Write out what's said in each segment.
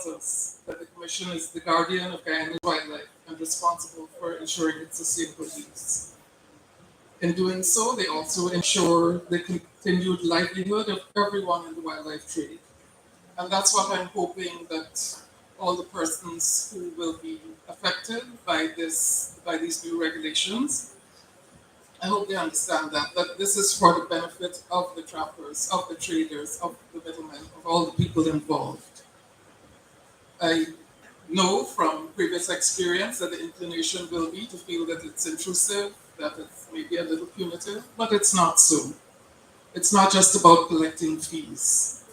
tells us that the Commission is the guardian of Guyana's wildlife and responsible for ensuring its sustainable use. In doing so, they also ensure the continued livelihood of everyone in the wildlife trade. And that's what I'm hoping that all the persons who will be affected by these new regulations, I hope they understand that this is for the benefit of the trappers, of the traders, of the middlemen, of all the people involved. I know from previous experience that the inclination will be to feel that it's intrusive, that it's maybe a little punitive, but it's not so. It's not just about collecting fees.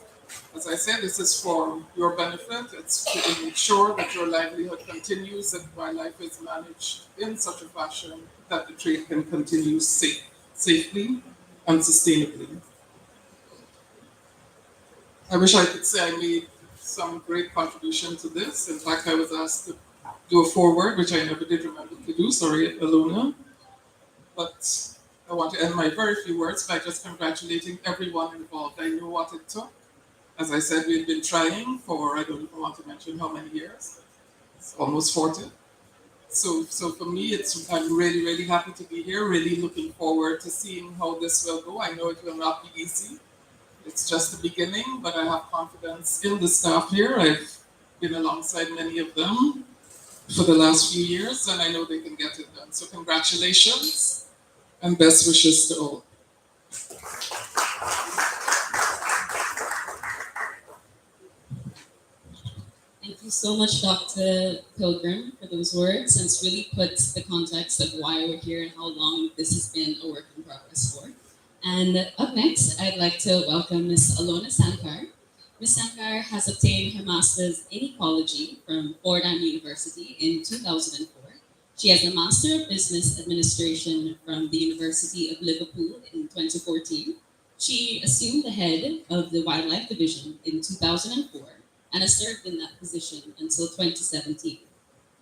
As I said, this is for your benefit. It's to make sure that your livelihood continues, that wildlife is managed in such a fashion that the trade can continue safely and sustainably. I wish I could say I made some great contribution to this. In fact, I was asked to do a foreword, which I never did remember to do, sorry, Alona. But I want to end my very few words by just congratulating everyone involved. I know what it took. As I said, we've been trying for, I don't even want to mention how many years. It's almost 40. So for me, I'm really, really happy to be here, really looking forward to seeing how this will go. I know it will not be easy. It's just the beginning, but I have confidence in the staff here. I've been alongside many of them for the last few years, and I know they can get it done. So congratulations and best wishes to all. Thank you so much, Dr. Pilgrim, for those words, and it's really puts the context of why we're here and how long this has been a work in progress for. And up next, I'd like to welcome Ms. Alona Sankar. Ms. Sankar has obtained her master's in ecology from Fordham University in 2004. She has a Master of Business Administration from the University of Liverpool in 2014. She assumed the head of the Wildlife Division in 2004 and has served in that position until 2017.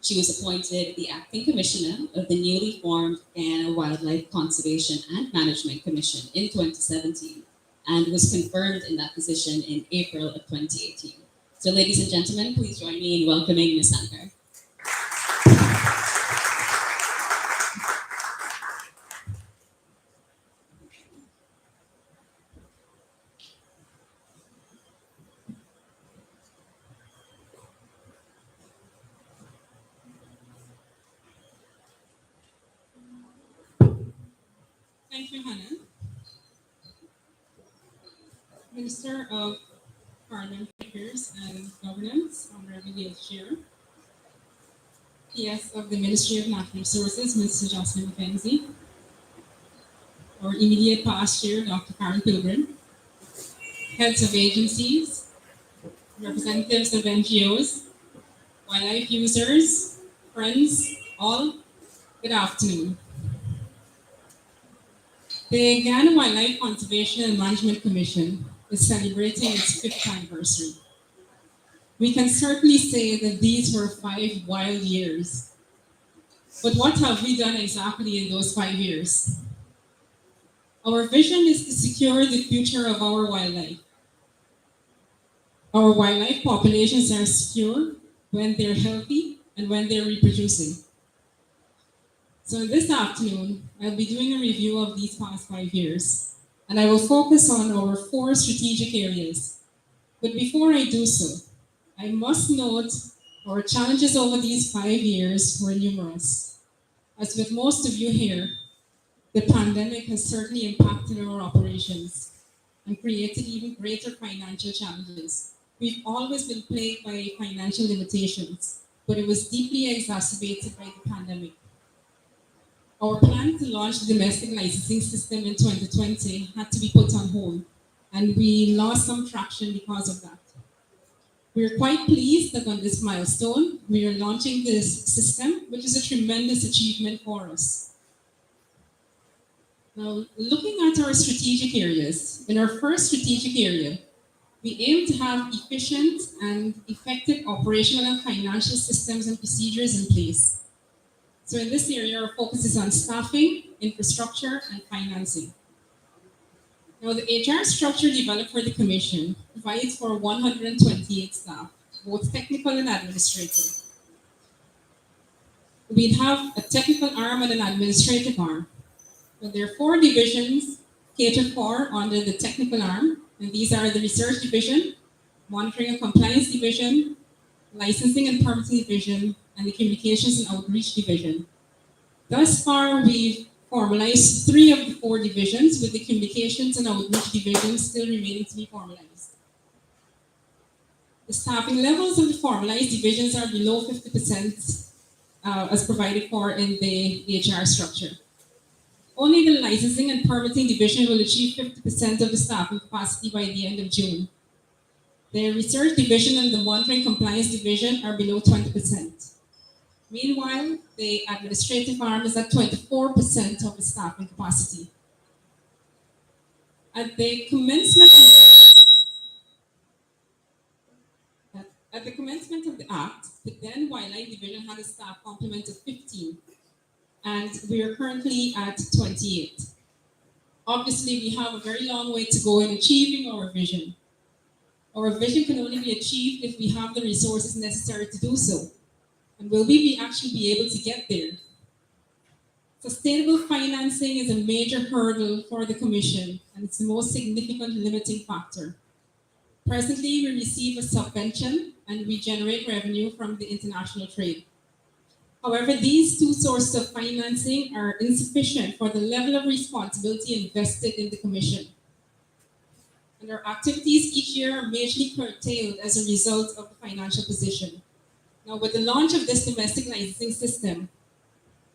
She was appointed the Acting Commissioner of the newly formed Guyana Wildlife Conservation and Management Commission in 2017 and was confirmed in that position in April of 2018. So ladies and gentlemen, please join me in welcoming Ms. Sankar. Thank you, Hannah. Minister of Parliament Affairs and Governance, Honorable Yield Chair. PS of the Ministry of Natural Resources, Mr. Jocelyn McKenzie. Our immediate past chair, Dr. Karen Pilgrim. Heads of agencies, representatives of NGOs, wildlife users, friends, all, good afternoon. The Guyana Wildlife Conservation and Management Commission is celebrating its 5th anniversary. We can certainly say that these were 5 wild years. But what have we done exactly in those 5 years? Our vision is to secure the future of our wildlife. Our wildlife populations are secure when they're healthy and when they're reproducing. So this afternoon, I'll be doing a review of these past 5 years, and I will focus on our 4 strategic areas. But before I do so, I must note our challenges over these 5 years were numerous. As with most of you here, the pandemic has certainly impacted our operations and created even greater financial challenges. We've always been plagued by financial limitations, but it was deeply exacerbated by the pandemic. Our plan to launch the domestic licensing system in 2020 had to be put on hold, and we lost some traction because of that. We are quite pleased that on this milestone, we are launching this system, which is a tremendous achievement for us. Now, looking at our strategic areas, in our first strategic area, we aim to have efficient and effective operational and financial systems and procedures in place. So in this area, our focus is on staffing, infrastructure, and financing. Now, the HR structure developed for the Commission provides for 128 staff. both technical and administrative. We have a technical arm and an administrative arm. So there are 4 divisions catered for under the technical arm, and these are the Research Division, Monitoring and Compliance Division, Licensing and Permitting Division, and the Communications and Outreach Division. Thus far, we've formalized 3 of the 4 divisions, with the Communications and Outreach Division still remaining to be formalized. The staffing levels of the formalized divisions are below 50% as provided for in the HR structure. Only the Licensing and Permitting Division will achieve 50% of the staffing capacity by the end of June. The Research Division and the Monitoring Compliance Division are below 20%. Meanwhile, the administrative arm is at 24% of the staffing capacity. At the commencement of the Act, the then Wildlife Division had a staff complement of 15, and we are currently at 28. Obviously, we have a very long way to go in achieving our vision. Our vision can only be achieved if we have the resources necessary to do so. And will we actually be able to get there? Sustainable financing is a major hurdle for the Commission, and it's the most significant limiting factor. Presently, we receive a subvention and we generate revenue from the international trade. However, these 2 sources of financing are insufficient for the level of responsibility invested in the Commission. And our activities each year are majorly curtailed as a result of the financial position. Now, with the launch of this domestic licensing system,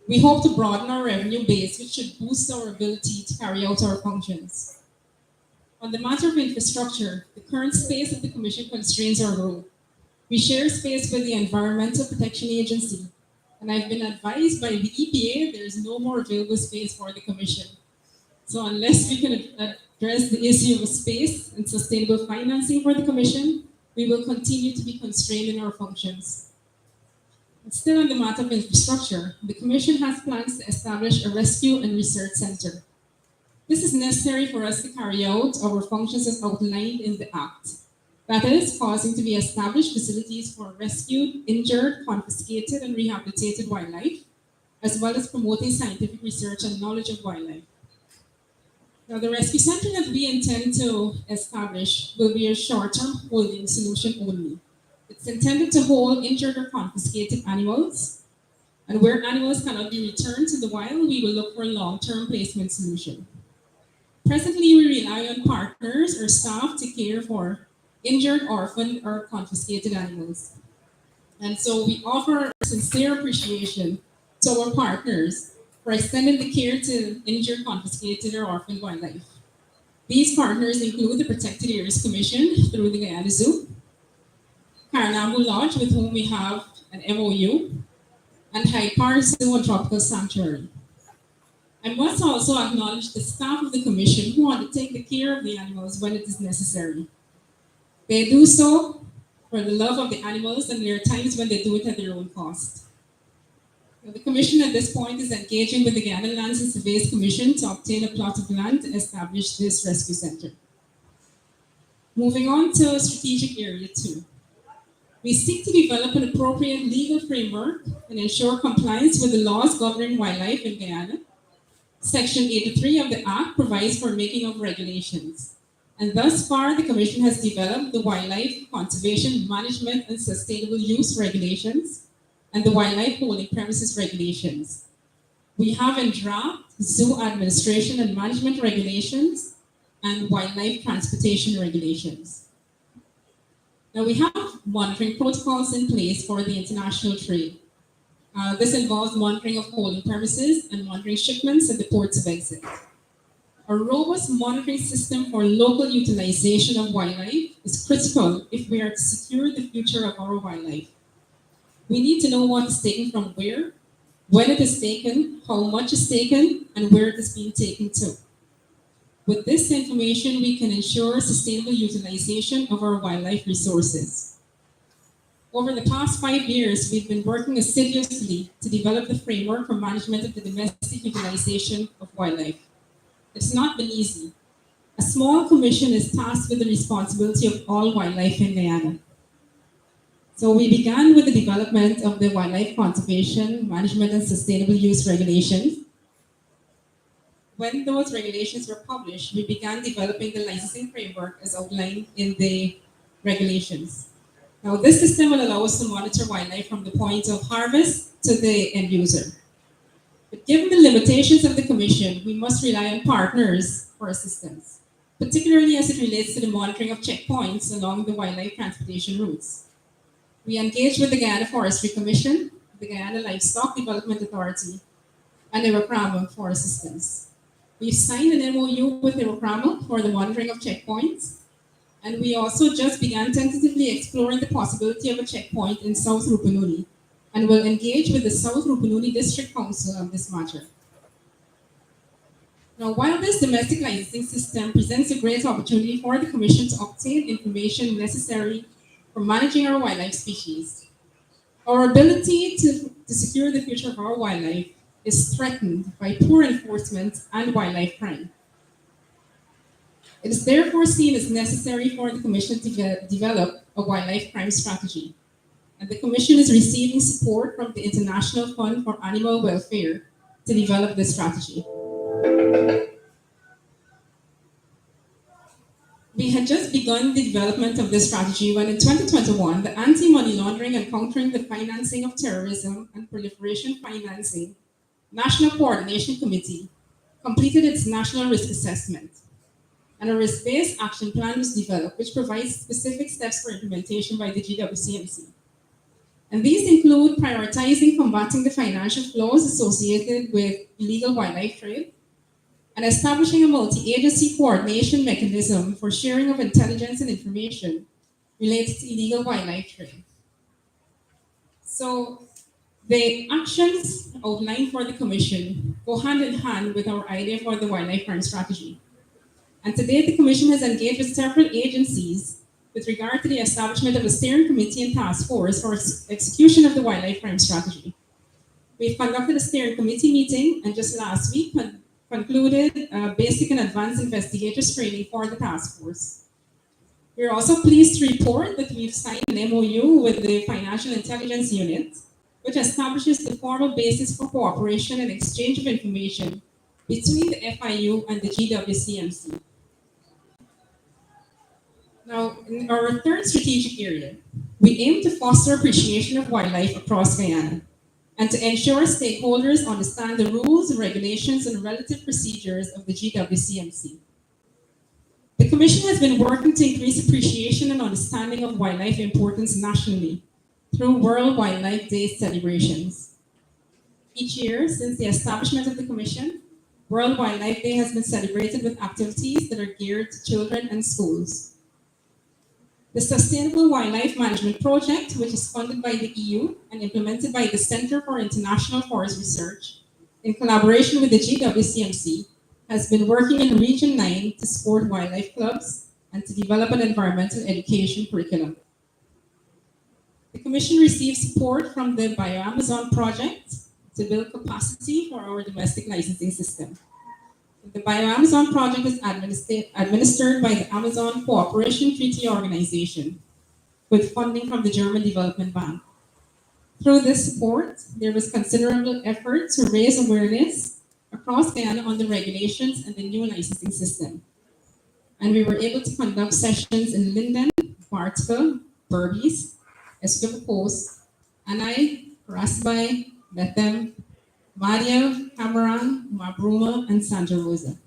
we hope to broaden our revenue base, which should boost our ability to carry out our functions. On the matter of infrastructure, the current space of the Commission constrains our growth. We share space with the Environmental Protection Agency, and I've been advised by the EPA there is no more available space for the Commission. So unless we can address the issue of space and sustainable financing for the Commission, we will continue to be constrained in our functions. And still on the matter of infrastructure, the Commission has plans to establish a rescue and research center. This is necessary for us to carry out our functions as outlined in the Act. That is, causing to be established facilities for rescued, injured, confiscated, and rehabilitated wildlife, as well as promoting scientific research and knowledge of wildlife. Now, the rescue center that we intend to establish will be a short-term holding solution only. It's intended to hold injured or confiscated animals, and where animals cannot be returned to the wild, we will look for a long-term placement solution. Presently, we rely on partners or staff to care for injured, orphaned, or confiscated animals. And so we offer our sincere appreciation to our partners for extending the care to injured, confiscated, or orphaned wildlife. These partners include the Protected Areas Commission through the Guyana Zoo, Carnabu Lodge, with whom we have an MOU, and Hyde Park Zoo and Tropical Sanctuary. I must also acknowledge the staff of the Commission who undertake the care of the animals when it is necessary. They do so for the love of the animals, and there are times when they do it at their own cost. Now, the Commission at this point is engaging with the Guyana Lands and Surveys Commission to obtain a plot of land to establish this rescue center. Moving on to Strategic Area 2. We seek to develop an appropriate legal framework and ensure compliance with the laws governing wildlife in Guyana. Section 83 of the Act provides for making of regulations. And thus far, the Commission has developed the Wildlife Conservation Management and Sustainable Use Regulations and the Wildlife Holding Premises Regulations. We have in draft Zoo Administration and Management Regulations and Wildlife Transportation Regulations. Now, we have monitoring protocols in place for the international trade. This involves monitoring of holding premises and monitoring shipments at the ports of exit. A robust monitoring system for local utilization of wildlife is critical if we are to secure the future of our wildlife. We need to know what is taken from where, when it is taken, how much is taken, and where it is being taken to. With this information, we can ensure sustainable utilization of our wildlife resources. Over the past 5 years, we've been working assiduously to develop the framework for management of the domestic utilization of wildlife. It's not been easy. A small commission is tasked with the responsibility of all wildlife in Guyana. So we began with the development of the Wildlife Conservation, Management and Sustainable Use Regulations. When those regulations were published, we began developing the licensing framework as outlined in the regulations. Now, this system will allow us to monitor wildlife from the point of harvest to the end user. But given the limitations of the Commission, we must rely on partners for assistance, particularly as it relates to the monitoring of checkpoints along the wildlife transportation routes. We engaged with the Guyana Forestry Commission, the Guyana Livestock Development Authority, and Irokrama for assistance. We've signed an MOU with Irokrama for the monitoring of checkpoints, and we also just began tentatively exploring the possibility of a checkpoint in South Rupununi, and will engage with the South Rupununi District Council on this matter. Now, while this domestic licensing system presents a great opportunity for the Commission to obtain information necessary for managing our wildlife species, our ability to secure the future of our wildlife is threatened by poor enforcement and wildlife crime. It is therefore seen as necessary for the Commission to develop a wildlife crime strategy. And the Commission is receiving support from the International Fund for Animal Welfare to develop this strategy. We had just begun the development of this strategy when in 2021, the Anti-Money Laundering and Countering the Financing of Terrorism and Proliferation Financing National Coordination Committee completed its national risk assessment. And a risk-based action plan was developed, which provides specific steps for implementation by the GWCMC. And these include prioritizing combating the financial flows associated with illegal wildlife trade, and establishing a multi-agency coordination mechanism for sharing of intelligence and information related to illegal wildlife trade. So the actions outlined for the Commission go hand in hand with our idea for the wildlife crime strategy. And today the Commission has engaged with several agencies with regard to the establishment of a steering committee and task force for execution of the wildlife crime strategy. We've conducted a steering committee meeting and just last week concluded basic and advanced investigators training for the task force. We're also pleased to report that we've signed an MOU with the Financial Intelligence Unit, which establishes the formal basis for cooperation and exchange of information between the FIU and the GWCMC. Now, in our third strategic area, we aim to foster appreciation of wildlife across Guyana and to ensure stakeholders understand the rules, regulations, and relative procedures of the GWCMC. The Commission has been working to increase appreciation and understanding of wildlife importance nationally through World Wildlife Day celebrations. Each year, since the establishment of the Commission, World Wildlife Day has been celebrated with activities that are geared to children and schools. The Sustainable Wildlife Management Project, which is funded by the EU and implemented by the Center for International Forest Research, in collaboration with the GWCMC, has been working in Region 9 to support wildlife clubs and to develop an environmental education curriculum. The Commission received support from the BioAmazon project to build capacity for our domestic licensing system. The BioAmazon project is administered by the Amazon Cooperation Treaty Organization with funding from the German Development Bank. Through this support, there was considerable effort to raise awareness across Guyana on the regulations and the new licensing system. And we were able to conduct sessions in Linden, Bartsville, Berbice, Esquivel Coast, Anai, Rasbai, Bethel, Maria, Cameron, Mabruma, and Santa Rosa.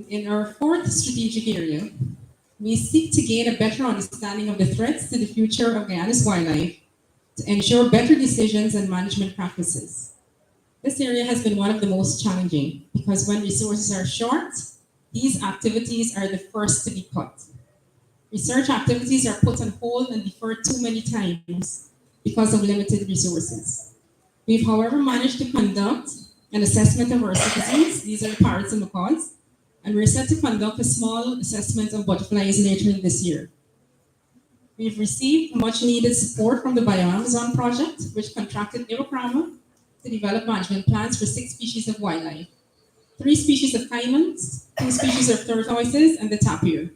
In our fourth strategic area, we seek to gain a better understanding of the threats to the future of Guyana's wildlife to ensure better decisions and management practices. This area has been one of the most challenging because when resources are short, these activities are the first to be cut. Research activities are put on hold and deferred too many times because of limited resources. We've, however, managed to conduct an assessment of our citizens. These are the parrots and macaws, and we're set to conduct a small assessment of butterflies later in this year. We've received much needed support from the BioAmazon project, which contracted Irokrama to develop management plans for 6 species of wildlife, 3 species of caimans, 2 species of tortoises, and the tapir.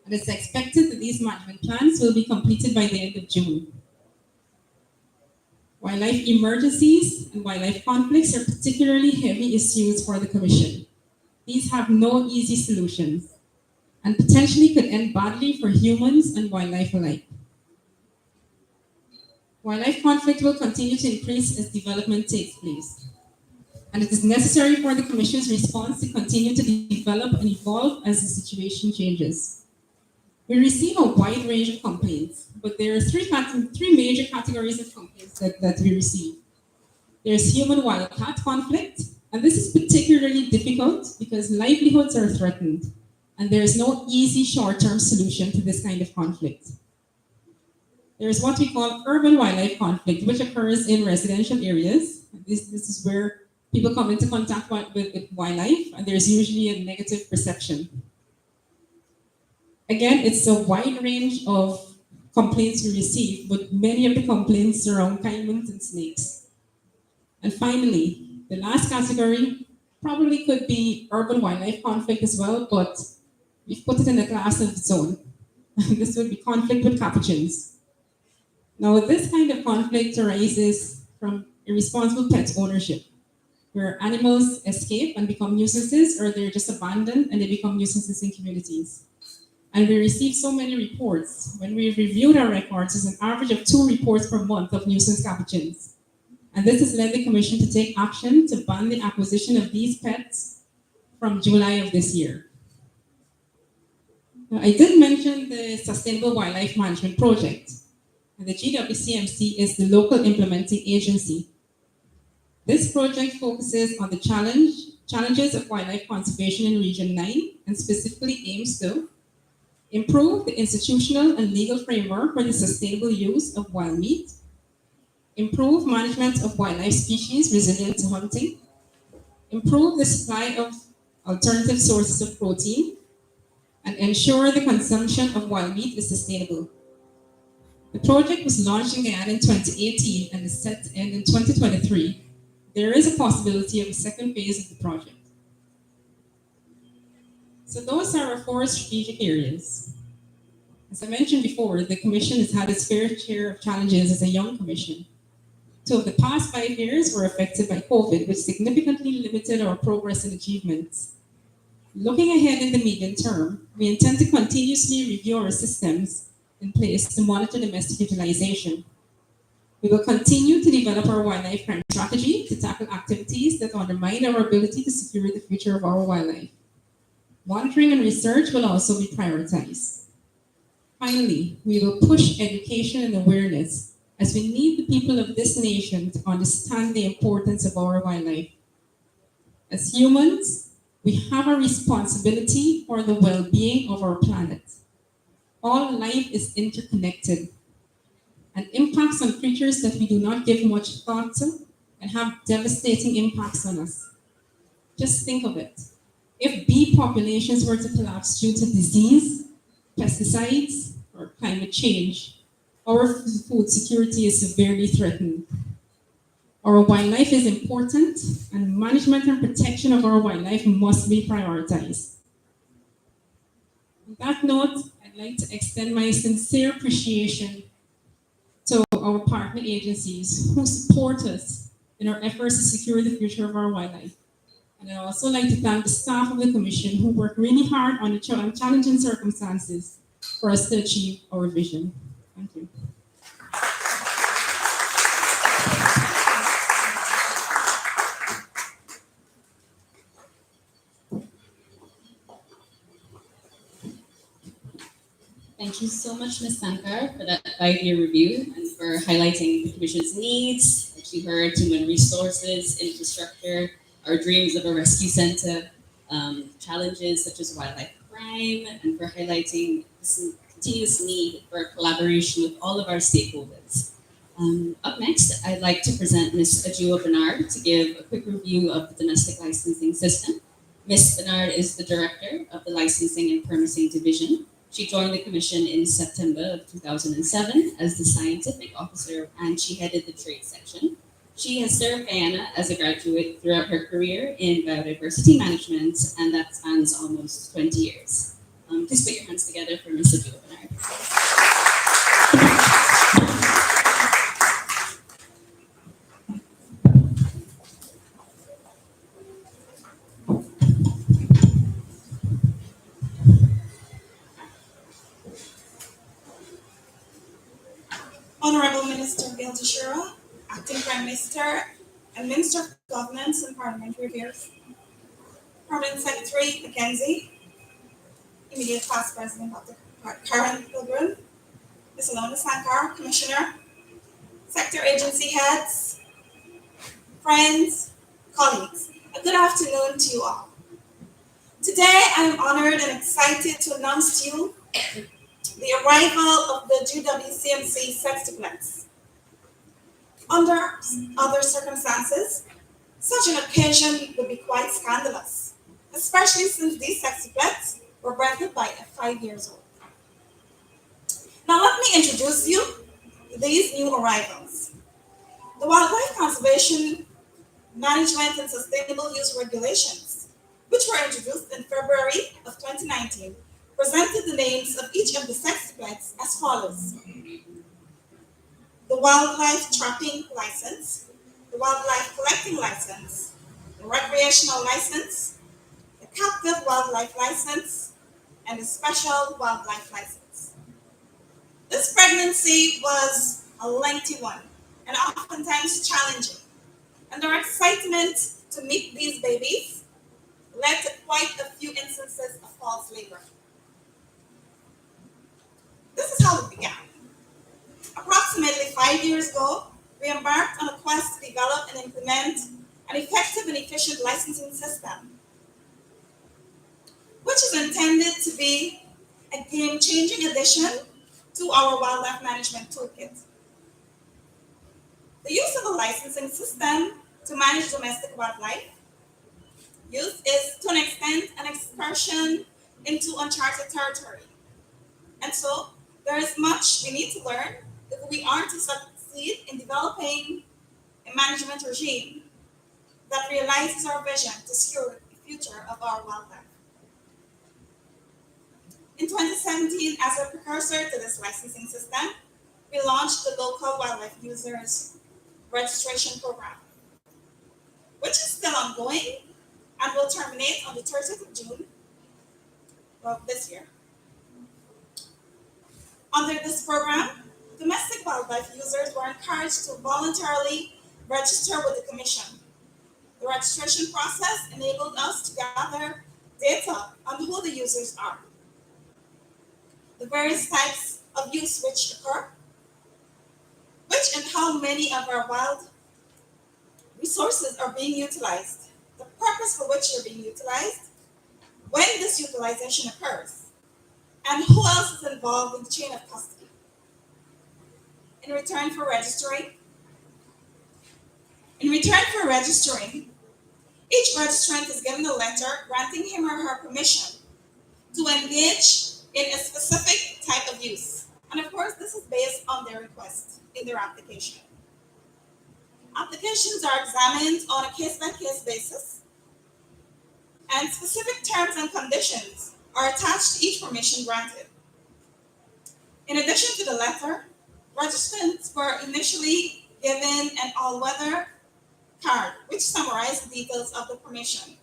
and it's expected that these management plans will be completed by the end of June. Wildlife emergencies and wildlife conflicts are particularly heavy issues for the Commission. These have no easy solutions and potentially could end badly for humans and wildlife alike. Wildlife conflict will continue to increase as development takes place, and it is necessary for the Commission's response to continue to develop and evolve as the situation changes. We receive a wide range of complaints, but there are three major categories of complaints that we receive. There's human-wildcat conflict, and this is particularly difficult because livelihoods are threatened, and there is no easy short-term solution to this kind of conflict. There is what we call urban wildlife conflict, which occurs in residential areas. This is where people come into contact with wildlife, and there's usually a negative perception. Again, it's a wide range of complaints we receive, but many of the complaints surround caimans and snakes. And finally, the last category probably could be urban wildlife conflict as well, but we've put it in a class of its own. This would be conflict with capuchins. Now, this kind of conflict arises from irresponsible pet ownership, where animals escape and become nuisances, or they're just abandoned and they become nuisances in communities. And we receive so many reports. When we reviewed our records, it's an average of 2 reports per month of nuisance capuchins. And this has led the Commission to take action to ban the acquisition of these pets from July of this year. Now, I did mention the Sustainable Wildlife Management Project. And the GWCMC is the local implementing agency. This project focuses on the challenges of wildlife conservation in Region 9 and specifically aims to improve the institutional and legal framework for the sustainable use of wild meat, improve management of wildlife species resilient to hunting, improve the supply of alternative sources of protein, and ensure the consumption of wild meat is sustainable. The project was launched in Guyana in 2018 and is set to end in 2023. There is a possibility of a second phase of the project. So those are our 4 strategic areas. As I mentioned before, the Commission has had its fair share of challenges as a young Commission. 2 of the past 5 years were affected by COVID, which significantly limited our progress and achievements. Looking ahead in the medium term, we intend to continuously review our systems in place to monitor domestic utilization. We will continue to develop our wildlife crime strategy to tackle activities that undermine our ability to secure the future of our wildlife. Monitoring and research will also be prioritized. Finally, we will push education and awareness as we need the people of this nation to understand the importance of our wildlife. As humans, we have a responsibility for the well-being of our planet. All life is interconnected, and impacts on creatures that we do not give much thought to can have devastating impacts on us. Just think of it. If bee populations were to collapse due to disease, pesticides, or climate change, our food security is severely threatened. Our wildlife is important, and management and protection of our wildlife must be prioritized. On that note, I'd like to extend my sincere appreciation to our partner agencies who support us in our efforts to secure the future of our wildlife. And I'd also like to thank the staff of the Commission who work really hard on the challenging circumstances for us to achieve our vision. Thank you. Thank you so much, Ms. Sankar, for that 5-year review and for highlighting the Commission's needs, which you heard, human resources, infrastructure, our dreams of a rescue center, challenges such as wildlife crime, and for highlighting this continuous need for collaboration with all of our stakeholders. Up next, I'd like to present Ms. Ajua Bernard to give a quick review of the Domestic Licensing System. Ms. Bernard is the Director of the Licensing and Permitting Division. She joined the Commission in September of 2007 as the Scientific Officer, and she headed the Trade Section. She has served Guyana as a graduate throughout her career in biodiversity management, and that spans almost 20 years. Please put your hands together for Mr. Joe Bernard. Honorable Minister Bill Tashira, Acting Prime Minister and Minister of Governance and Parliamentary Affairs, Permanent Secretary Mackenzie, immediate past President of the current Pilgrim, Ms. Alona Sankar, Commissioner, Sector Agency Heads, friends, colleagues, a good afternoon to you all. Today I am honored and excited to announce to you the arrival of the GWCMC sextuplex. Under other circumstances, such an occasion would be quite scandalous, especially since these sextuplets were bred by at 5 years old. Now let me introduce you to these new arrivals. The Wildlife Conservation Management and Sustainable Use Regulations, which were introduced in February of 2019, presented the names of each of the sextuplets as follows: the Wildlife Trapping License, the Wildlife Collecting License, the Recreational License, the Captive Wildlife License, and the Special Wildlife License. This pregnancy was a lengthy one and oftentimes challenging, and our excitement to meet these babies led to quite a few instances of false labor. This is how it began. Approximately 5 years ago, we embarked on a quest to develop and implement an effective and efficient licensing system, which is intended to be a game-changing addition to our wildlife management toolkit. The use of a licensing system to manage domestic wildlife use is, to an extent, an excursion into uncharted territory. And so, there is much we need to learn if we are to succeed in developing a management regime that realizes our vision to secure the future of our wildlife. In 2017, as a precursor to this licensing system, we launched the Local Wildlife Users Registration Program, which is still ongoing and will terminate on the 30th of June of this year. Under this program, domestic wildlife users were encouraged to voluntarily register with the Commission. The registration process enabled us to gather data on who the users are, the various types of use which occur, which and how many of our wild resources are being utilized, the purpose for which they're being utilized, when this utilization occurs, and who else is involved in the chain of custody. In return for registering, each registrant is given a letter granting him or her permission to engage in a specific type of use. And of course, this is based on their request in their application. Applications are examined on a case-by-case basis, and specific terms and conditions are attached to each permission granted. In addition to the letter, registrants were initially given an all-weather card, which summarized the details of the permission.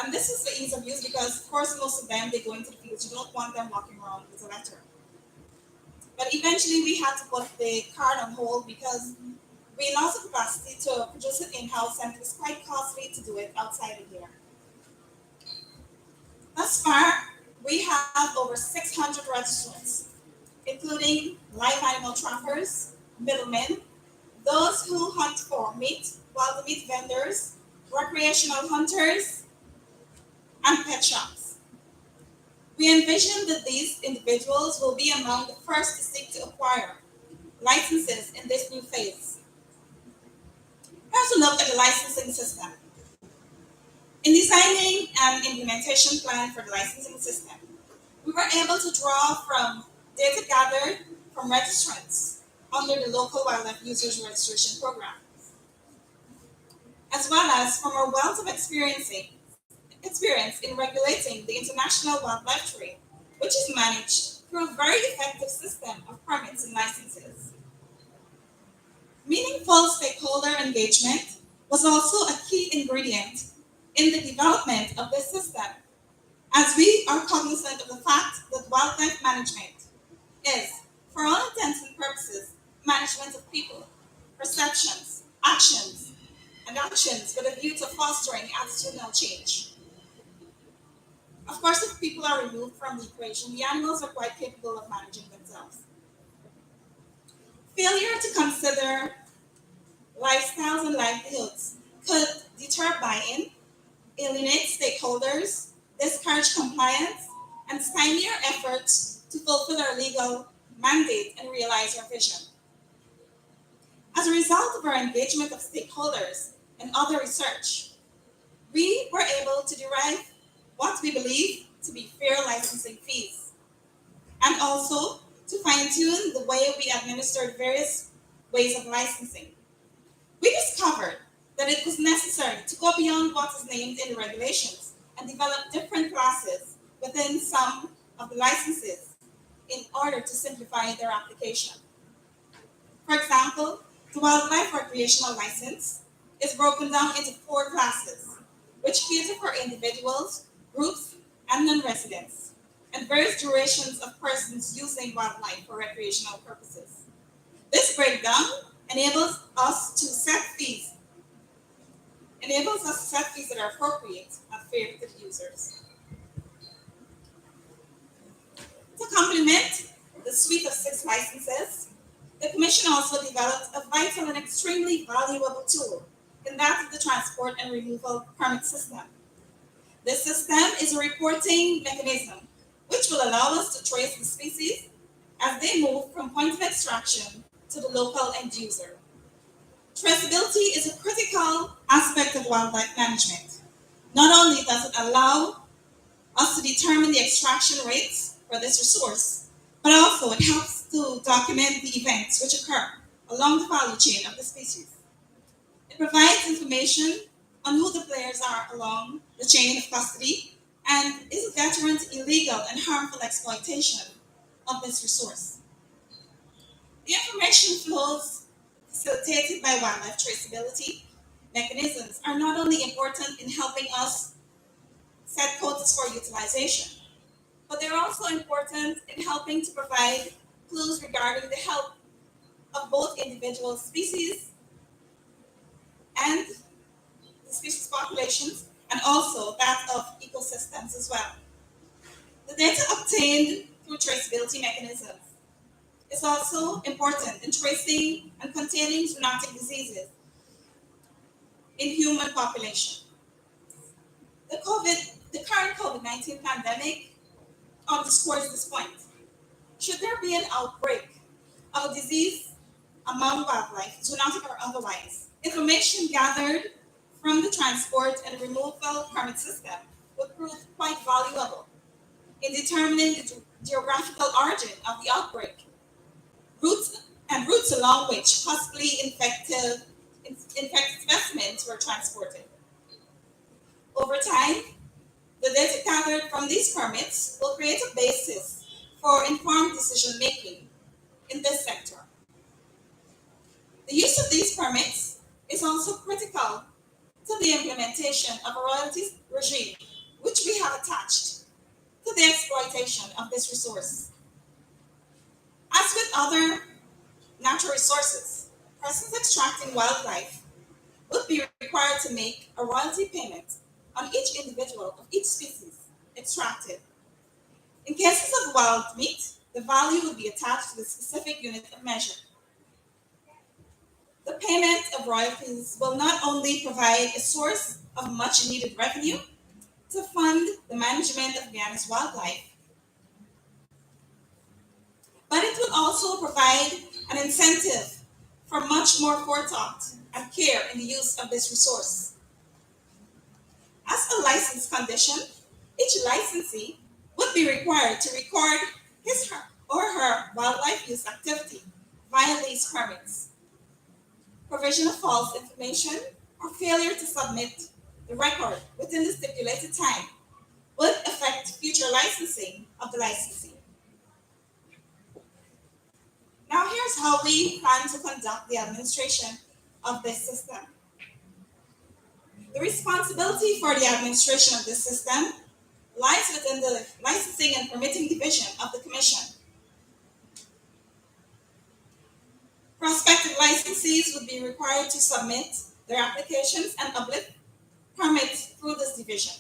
And this is the ease of use because, of course, most of them, they go into the fields. You don't want them walking around with a letter. But eventually, we had to put the card on hold because we lost the capacity to produce it in-house, and it was quite costly to do it outside of here. Thus far, we have over 600 registrants, including live animal trappers, middlemen, those who hunt for meat, wild meat vendors, recreational hunters, and pet shops. We envision that these individuals will be among the first to seek to acquire licenses in this new phase. Here's a look at the licensing system. In designing an implementation plan for the licensing system, we were able to draw from data gathered from registrants under the Local Wildlife Users Registration Program, as well as from our wealth of experience experience in regulating the international wildlife trade, which is managed through a very effective system of permits and licenses. Meaningful stakeholder engagement was also a key ingredient in the development of this system, as we are cognizant of the fact that wildlife management is, for all intents and purposes, management of people, perceptions, and actions with a view to fostering attitudinal change. Of course, if people are removed from the equation, the animals are quite capable of managing themselves. Failure to consider lifestyles and livelihoods could deter buy-in, alienate stakeholders, discourage compliance, and stymie our efforts to fulfill our legal mandate and realize our vision. As a result of our engagement of stakeholders and other research, we were able to derive what we believe to be fair licensing fees, and also to fine-tune the way we administered various ways of licensing. We discovered that it was necessary to go beyond what is named in the regulations and develop different classes within some of the licenses in order to simplify their application. For example, the wildlife recreational license is broken down into 4 classes, which cater for individuals, groups, and non-residents, and various durations of persons using wildlife for recreational purposes. This breakdown enables us to set fees that are appropriate and fair to the users. To complement the suite of 6 licenses, the Commission also developed a vital and extremely valuable tool, and that is the transport and removal permit system. This system is a reporting mechanism which will allow us to trace the species as they move from point of extraction to the local end user. Traceability is a critical aspect of wildlife management. Not only does it allow us to determine the extraction rates for this resource, but also it helps to document the events which occur along the value chain of the species. It provides information on who the players are along the chain of custody and is a deterrent to illegal and harmful exploitation of this resource. The information flows facilitated by wildlife traceability mechanisms are not only important in helping us set quotas for utilization, but they're also important in helping to provide clues regarding the health of both individual species and the species populations, and also that of ecosystems as well. The data obtained through traceability mechanisms is also important in tracing and containing zoonotic diseases in human population. The current COVID-19 pandemic underscores this point. Should there be an outbreak of a disease among wildlife, zoonotic or otherwise, information gathered from the transport and removal permit system would prove quite valuable in determining the geographical origin of the outbreak, routes along which possibly infected specimens were transported. Over time, the data gathered from these permits will create a basis for informed decision making in this sector. The use of these permits is also critical to the implementation of a royalties regime, which we have attached to the exploitation of this resource. As with other natural resources, persons extracting wildlife would be required to make a royalty payment on each individual of each species extracted. In cases of wild meat, the value would be attached to the specific unit of measure. The payment of royalties will not only provide a source of much needed revenue to fund the management of Guyana's wildlife, but it will also provide an incentive for much more forethought and care in the use of this resource. As a license condition, each licensee would be required to record his or her wildlife use activity via these permits. Provision of false information or failure to submit the record within the stipulated time would affect future licensing of the licensee. Now here's how we plan to conduct the administration of this system. The responsibility for the administration of this system lies within the Licensing and Permitting Division of the Commission. Prospective licensees would be required to submit their applications and uplift permits through this division.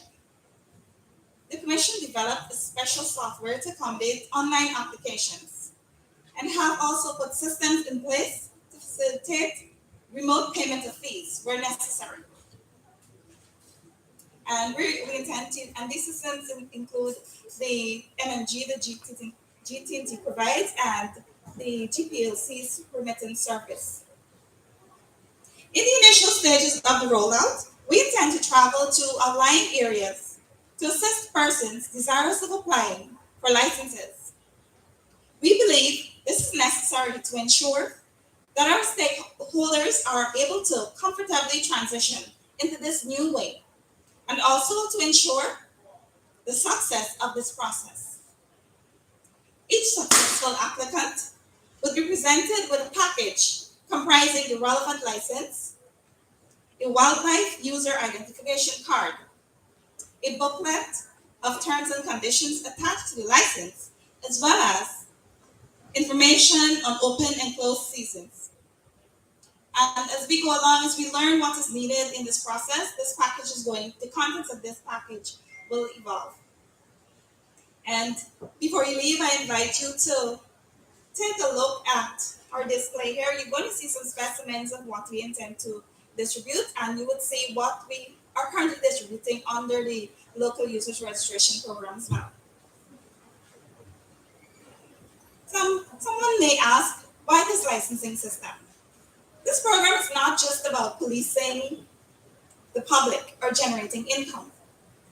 The Commission developed a special software to accommodate online applications and have also put systems in place to facilitate remote payment of fees where necessary. And we intend to, and these systems include the MMG, the GT&T provides, and the GPLC's permitting service. In the initial stages of the rollout, we intend to travel to outlying areas to assist persons desirous of applying for licenses. We believe this is necessary to ensure that our stakeholders are able to comfortably transition into this new way, and also to ensure the success of this process. Each successful applicant would be presented with a package comprising the relevant license, a wildlife user identification card, a booklet of terms and conditions attached to the license, as well as information on open and closed seasons. And as we go along, as we learn what is needed in this process, the contents of this package will evolve. And before you leave, I invite you to take a look at our display here. You're going to see some specimens of what we intend to distribute, and you would see what we are currently distributing under the local users registration programs now. Someone may ask, why this licensing system? This program is not just about policing the public or generating income.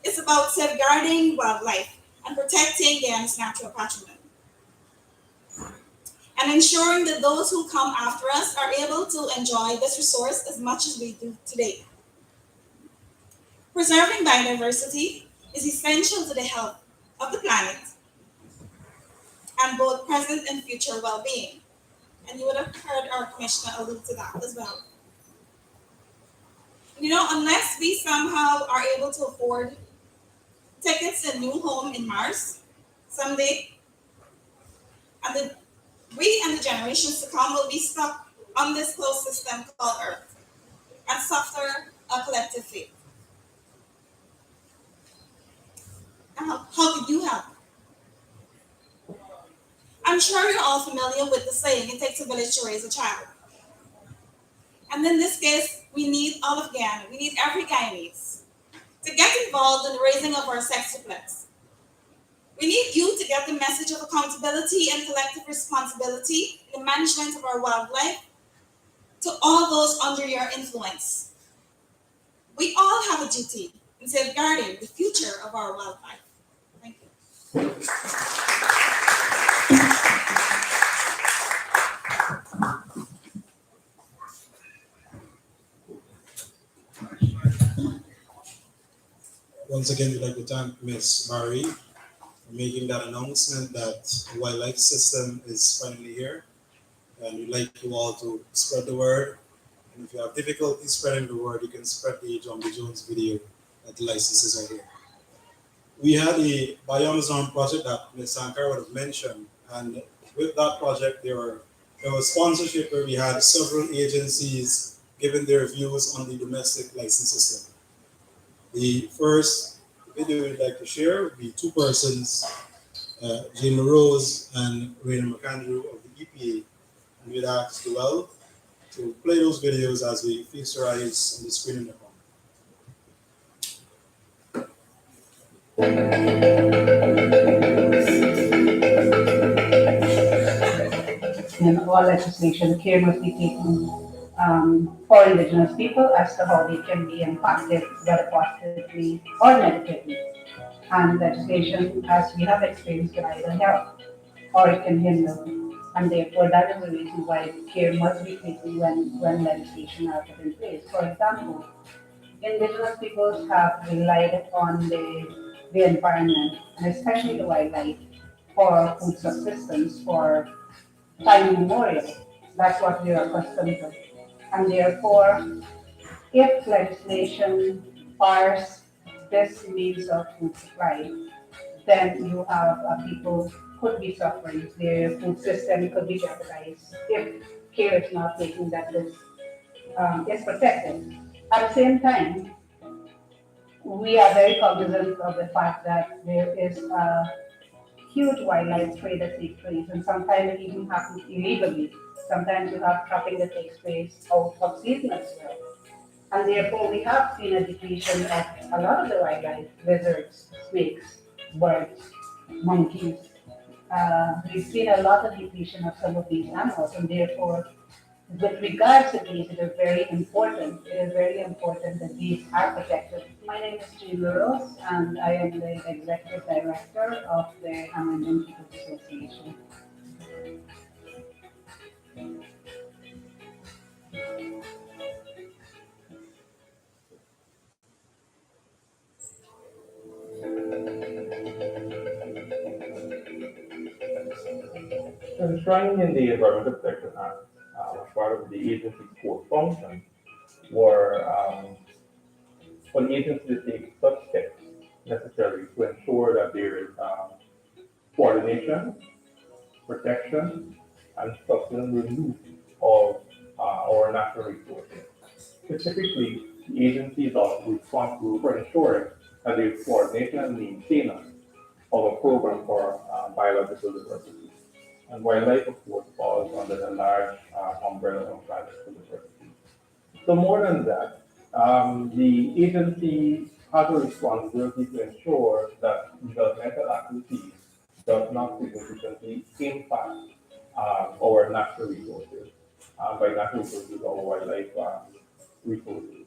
It's about safeguarding wildlife and protecting Guyana's natural patrimony, and ensuring that those who come after us are able to enjoy this resource as much as we do today. Preserving biodiversity is essential to the health of the planet and both present and future well-being. And you would have heard our commissioner allude to that as well. Unless we somehow are able to afford tickets to a new home in Mars someday, and we and the generations to come will be stuck on this closed system called Earth and suffer a collective fate. Now, how could you help? I'm sure you're all familiar with the saying, it takes a village to raise a child. And in this case, we need all of Guyana. We need every Guyanese to get involved in the raising of our sextuplets. We need you to get the message of accountability and collective responsibility in the management of our wildlife to all those under your influence. We all have a duty in safeguarding the future of our wildlife. Thank you. Once again, we'd like to thank Ms. Barry for making that announcement that the wildlife system is finally here. And we'd like you all to spread the word. And if you have difficulty spreading the word, you can spread the John B. Jones video that the licenses are here. We had a Bioamazon project that Ms. Sankar would have mentioned. And with that project, there was sponsorship where we had several agencies giving their views on the domestic license system. The first video we'd like to share would be two persons, Jane LaRose and Rainer McAndrew of the EPA. And we'd ask Joel to play those videos as we feast our eyes on the screen in the In all legislation, care must be taken for indigenous people as to how they can be impacted, whether positively or negatively. And legislation, as we have experienced, can either help or it can hinder. And therefore, that is the reason why care must be taken when legislation are put in place. For example, indigenous peoples have relied on the environment, and especially the wildlife, for food subsistence for time immemorial. That's what we are accustomed to. And therefore, if legislation bars this means of food supply, then you have people could be suffering. Their food system could be jeopardized if care is not taken that this is protected. At the same time, we are very cognizant of the fact that there is a huge wildlife trade that takes place, and sometimes it even happens illegally. Sometimes you have trapping that takes place out of season as well. And therefore, we have seen a depletion of a lot of the wildlife, lizards, snakes, birds, monkeys. We've seen a lot of depletion of some of these animals, and therefore, with regards to these, it is very important. It is very important that these are protected. My name is Jean Rose, and I am the Executive Director of the Amendment People's Association. Enshrined in the Environmental Protection Act, as part of the agency's core function, were for the agency to take such steps necessary to ensure that there is coordination, protection, and sustainable use of our natural resources. Specifically, the agency is also responsible for ensuring that there is coordination and maintenance of a program for biological diversity. And wildlife, of course, falls under the large umbrella of biological diversity. So more than that, the agency has a responsibility to ensure that developmental activities does not significantly impact our natural resources. By natural resources, our wildlife resources,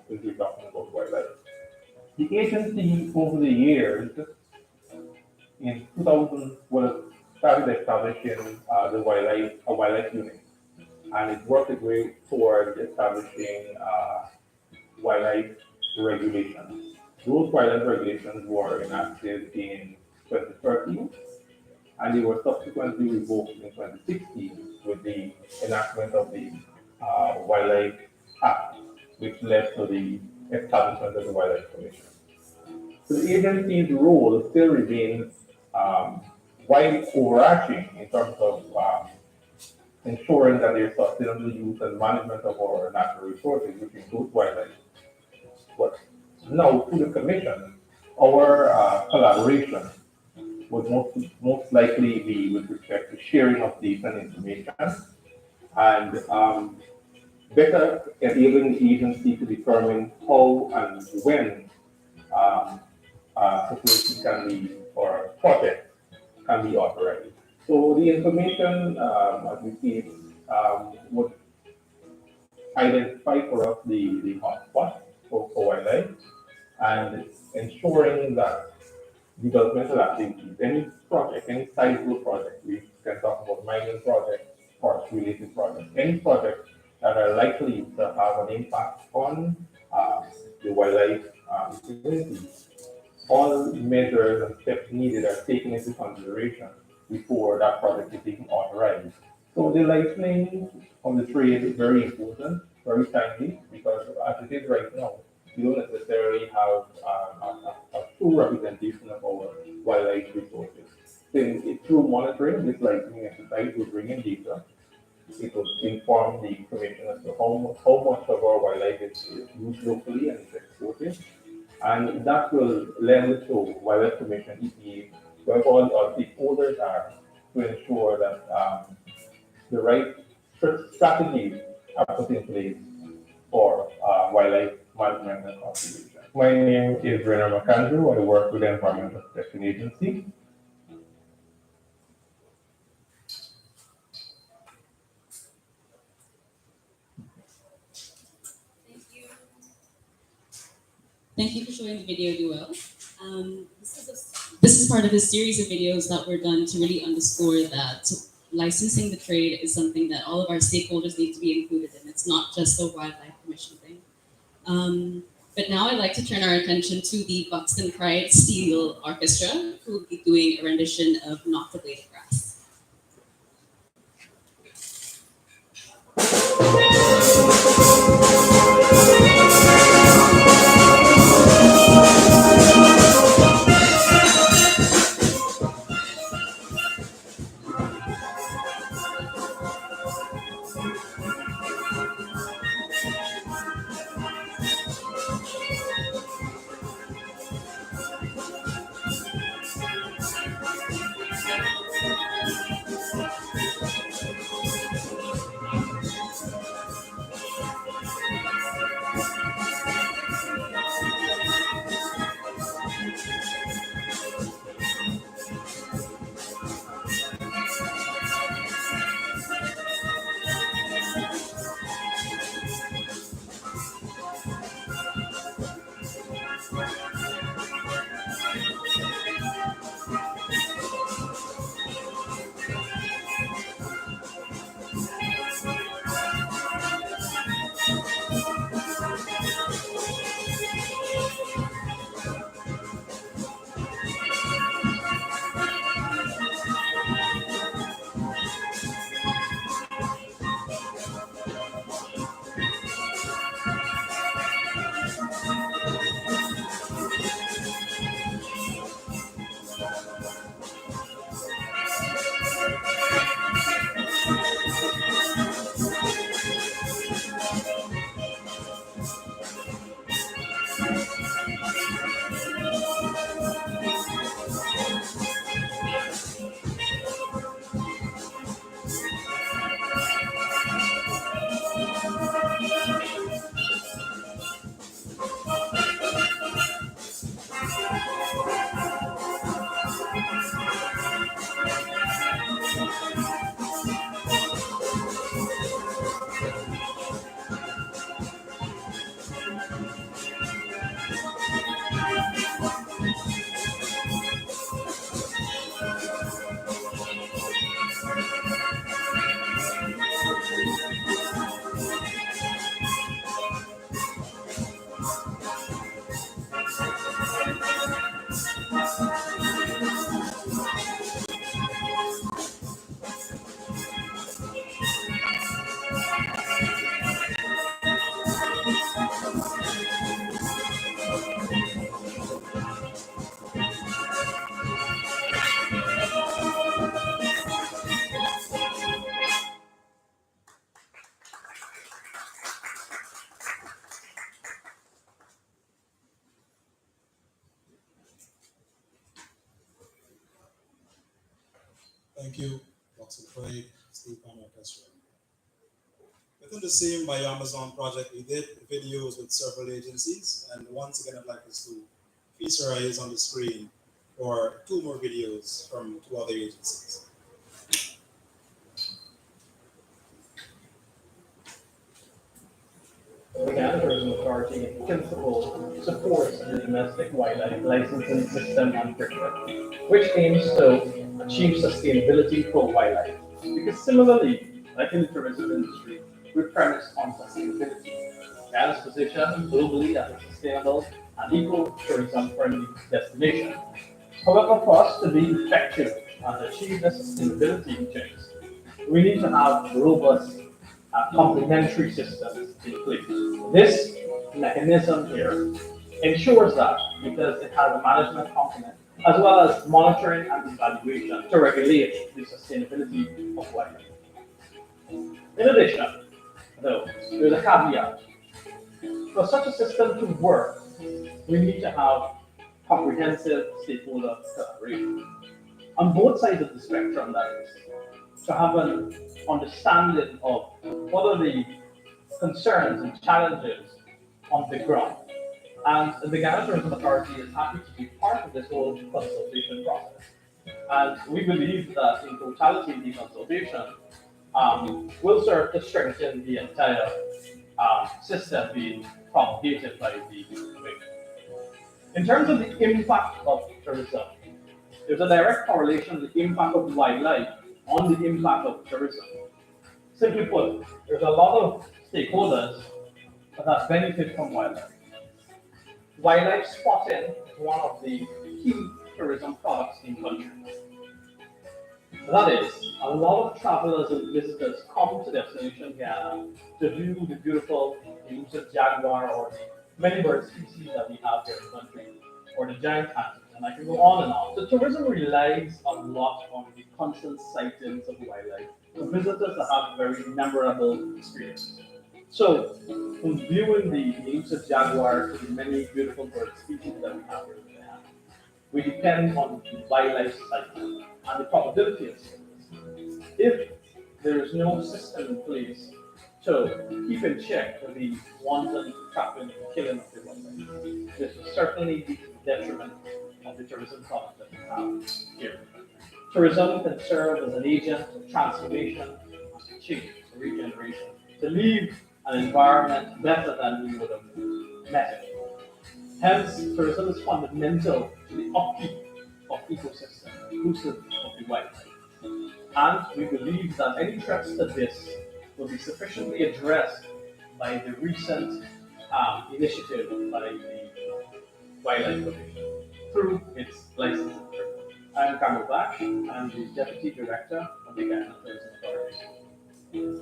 since we're talking about wildlife. The agency over the years, in 2000, started establishing a wildlife unit, and it worked its way towards establishing wildlife regulations. Those wildlife regulations were enacted in 2013, and they were subsequently revoked in 2016 with the enactment of the Wildlife Act, which led to the establishment of the Wildlife Commission. So the agency's role still remains wide overarching in terms of ensuring that there's sustainable use and management of our natural resources, which includes wildlife. But now, through the commission, our collaboration would most likely be with respect to sharing of data and information and better enabling the agency to determine how and when facility can be or project can be authorized. So the information, as we see it, would identify for us the hotspot for wildlife and ensuring that developmental activities, any project, any sizable project, we can talk about mining projects, forest related projects, any projects that are likely to have an impact on the wildlife community. All measures and steps needed are taken into consideration before that project is even authorized. So the licensing of the trade is very important, very timely, because as it is right now, we don't necessarily have a true representation of our wildlife resources. Then through monitoring, this licensing exercise will bring in data. It will inform the information as to how much of our wildlife is used locally and is exported. And that will lend to Wildlife Commission, EPA, where all our stakeholders are to ensure that the right strategies are put in place for wildlife management and conservation. My name is Renner McAndrew. I work with the Environmental Protection Agency. Thank you for showing the video, Duel. This is part of a series of videos that were done to really underscore that licensing the trade is something that all of our stakeholders need to be included in. It's not just a Wildlife Commission thing. But now I'd like to turn our attention to the Buxton Pride Steel Orchestra, who will be doing a rendition of Not the Blade of Grass. Thank you, Dr. Craig, Steve and Orchestra. Within the same BioAmazon project, we did videos with several agencies, and once again, I'd like us to feast our eyes on the screen for two more videos from two other agencies. The Guyana Tourism Authority in principle supports the domestic wildlife licensing system and curriculum, which aims to achieve sustainability for wildlife. Because similarly, like in the tourism industry, we premise on sustainability. Guyana's position globally as a sustainable and eco-tourism friendly destination. However, for us to be effective and achieve the sustainability objectives, we need to have robust complementary systems in place. This mechanism here ensures that because it has a management component as well as monitoring and evaluation to regulate the sustainability of wildlife. In addition, though, there's a caveat. For such a system to work, we need to have comprehensive stakeholder collaboration on both sides of the spectrum, that is, to have an understanding of what are the concerns and challenges on the ground. And the Guyana Tourism Authority is happy to be part of this whole consultation process. And we believe that in totality, the consultation will serve to strengthen the entire system being promulgated by the commission. In terms of the impact of tourism, there's a direct correlation with the impact of wildlife on the impact of tourism. Simply put, there's a lot of stakeholders that benefit from wildlife. Wildlife spotting is one of the key tourism products in country. That is, a lot of travelers and visitors come to Destination Guyana to view the beautiful elusive jaguar or the many bird species that we have here in the country, or the giant antelope, and I can go on and on. So tourism relies a lot on the constant sightings of wildlife for visitors to have very memorable experiences. So, from viewing the elusive jaguar to the many beautiful bird species that we have here in Guyana, we depend on the wildlife cycle and the probability of success. If there is no system in place to keep in check the wanton trapping and killing of the wildlife, this will certainly be to the detriment of the tourism product that we have here. Tourism can serve as an agent of transformation, and change, regeneration, to leave an environment better than we would have met it. Hence, tourism is fundamental to the upkeep of ecosystem, inclusive of the wildlife. And we believe that any threats to this will be sufficiently addressed by the recent initiative by the Wildlife Commission through its licensing program. I am Carmel Black. I am the Deputy Director of the Guyana Tourism Authority.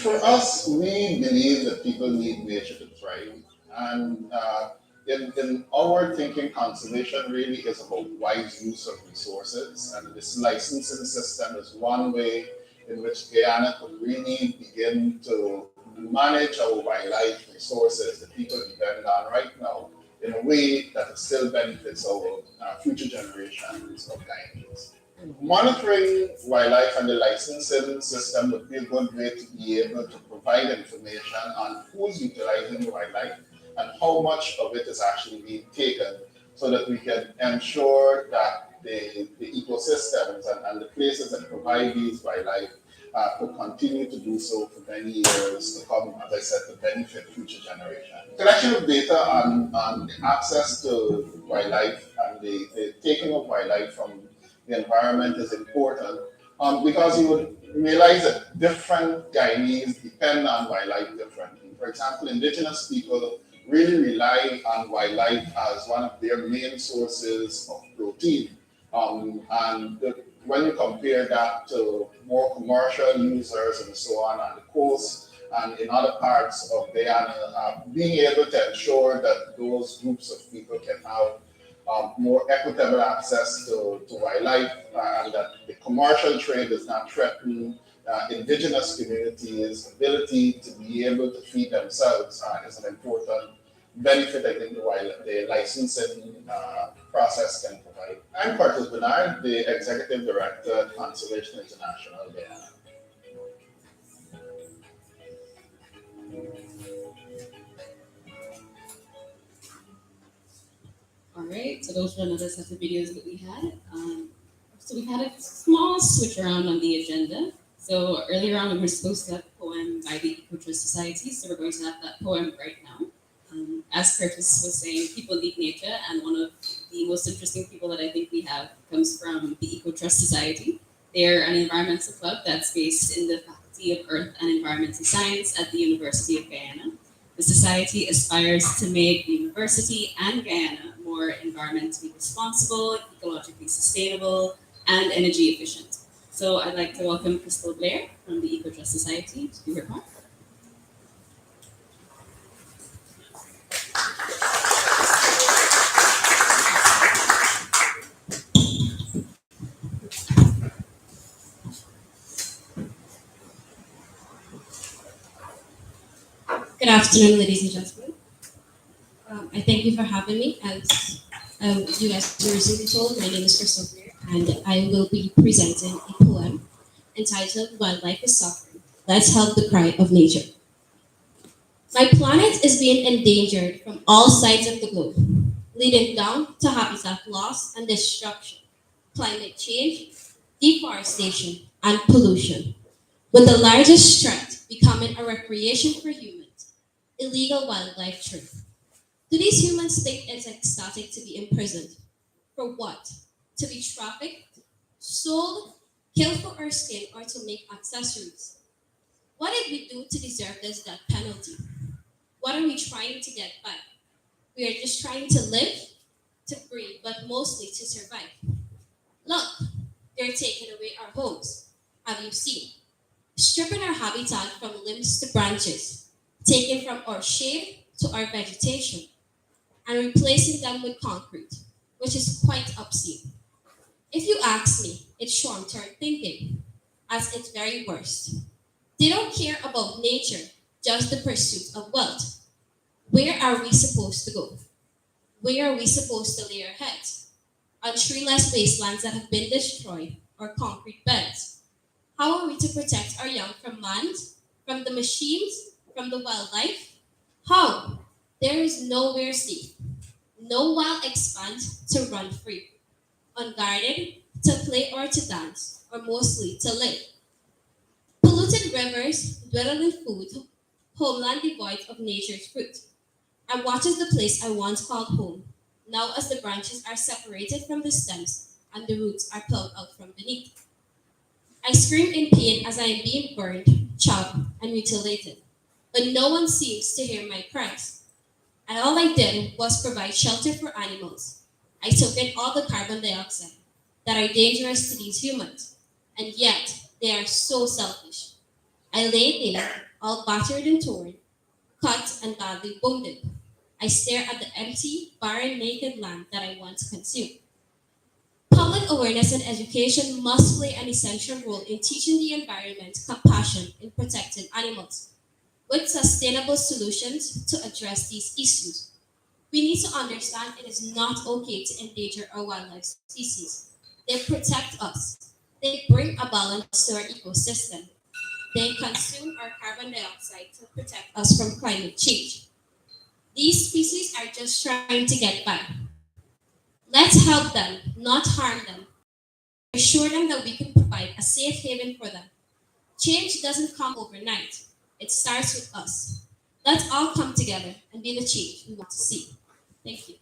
For us, we believe that people need nature to thrive. And in our thinking, conservation really is about wise use of resources. And this licensing system is one way in which Guyana could really begin to manage our wildlife resources that people depend on right now in a way that still benefits our future generations of Guyanese. Monitoring wildlife and the licensing system would be a good way to be able to provide information on who's utilizing wildlife and how much of it is actually being taken so that we can ensure that the ecosystems and the places that provide these wildlife could continue to do so for many years to come, as I said, to benefit future generations. Collection of data on the access to wildlife and the taking of wildlife from the environment is important because you would realize that different Guyanese depend on wildlife differently. For example, indigenous people really rely on wildlife as one of their main sources of protein. When you compare that to more commercial users and so on the coast and in other parts of Guyana, being able to ensure that those groups of people can have more equitable access to wildlife and that the commercial trade does not threaten indigenous communities' ability to be able to feed themselves is an important benefit I think the licensing process can provide. I'm Curtis Bernard, the Executive Director at Conservation International Guyana. All right, so those were another set of videos that we had. So we had a small switch around on the agenda. So earlier on, we were supposed to have a poem by the Eco-Trust Society, so we're going to have that poem right now. As Curtis was saying, people need nature, and one of the most interesting people that I think we have comes from the Eco-Trust Society. They're an environmental club that's based in the Faculty of Earth and Environmental Science at the University of Guyana. The society aspires to make the university and Guyana more environmentally responsible, ecologically sustainable, and energy efficient. So I'd like to welcome Crystal Blair from the Eco-Trust Society to do her part. Good afternoon, ladies and gentlemen. I thank you for having me. As you guys were recently told, my name is Crystal Blair, and I will be presenting a poem entitled Wildlife is Suffering. Let's Help the Cry of Nature. My planet is being endangered from all sides of the globe, leading down to habitat loss and destruction, climate change, deforestation, and pollution, with the largest threat becoming a recreation for humans, illegal wildlife trade. Do these humans think it's ecstatic to be imprisoned? For what? to be trafficked, sold, killed for our skin, or to make accessories. What did we do to deserve this death penalty? What are we trying to get by? We are just trying to live, to breathe, but mostly to survive. Look, they're taking away our homes. Have you seen? Stripping our habitat from limbs to branches, taking from our shade to our vegetation, and replacing them with concrete, which is quite obscene. If you ask me, it's short term thinking, at its very worst. They don't care about nature, just the pursuit of wealth. Where are we supposed to go? Where are we supposed to lay our heads? On treeless wastelands that have been destroyed, or concrete beds? How are we to protect our young from land, from the machines, from the wildlife? How? There is nowhere safe, no wild expanse to run free, unguarded, to play or to dance, or mostly to live. Polluted rivers, dwindling food, homeland devoid of nature's fruit. I watches the place I once called home, now as the branches are separated from the stems and the roots are pulled out from beneath. I scream in pain as I am being burned, chopped, and mutilated, but no one seems to hear my cries. And all I did was provide shelter for animals. I took in all the carbon dioxide that are dangerous to these humans, and yet they are so selfish. I lay there, all battered and torn, cut and badly wounded. I stare at the empty, barren, naked land that I once consumed. Public awareness and education must play an essential role in teaching the environment compassion in protecting animals, with sustainable solutions to address these issues. We need to understand it is not okay to endanger our wildlife species. They protect us. They bring a balance to our ecosystem. They consume our carbon dioxide to protect us from climate change. These species are just trying to get by. Let's help them, not harm them. Assure them that we can provide a safe haven for them. Change doesn't come overnight. It starts with us. Let's all come together and be the change we want to see. Thank you.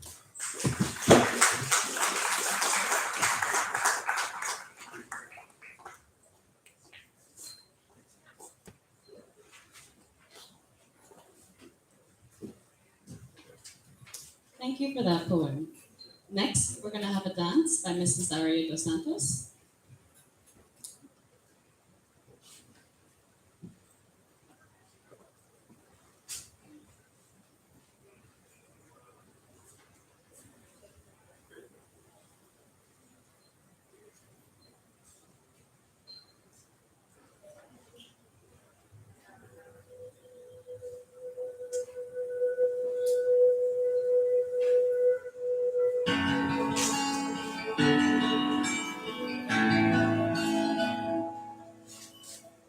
Thank you for that poem. Next, we're going to have a dance by Mrs. Aria dos Santos.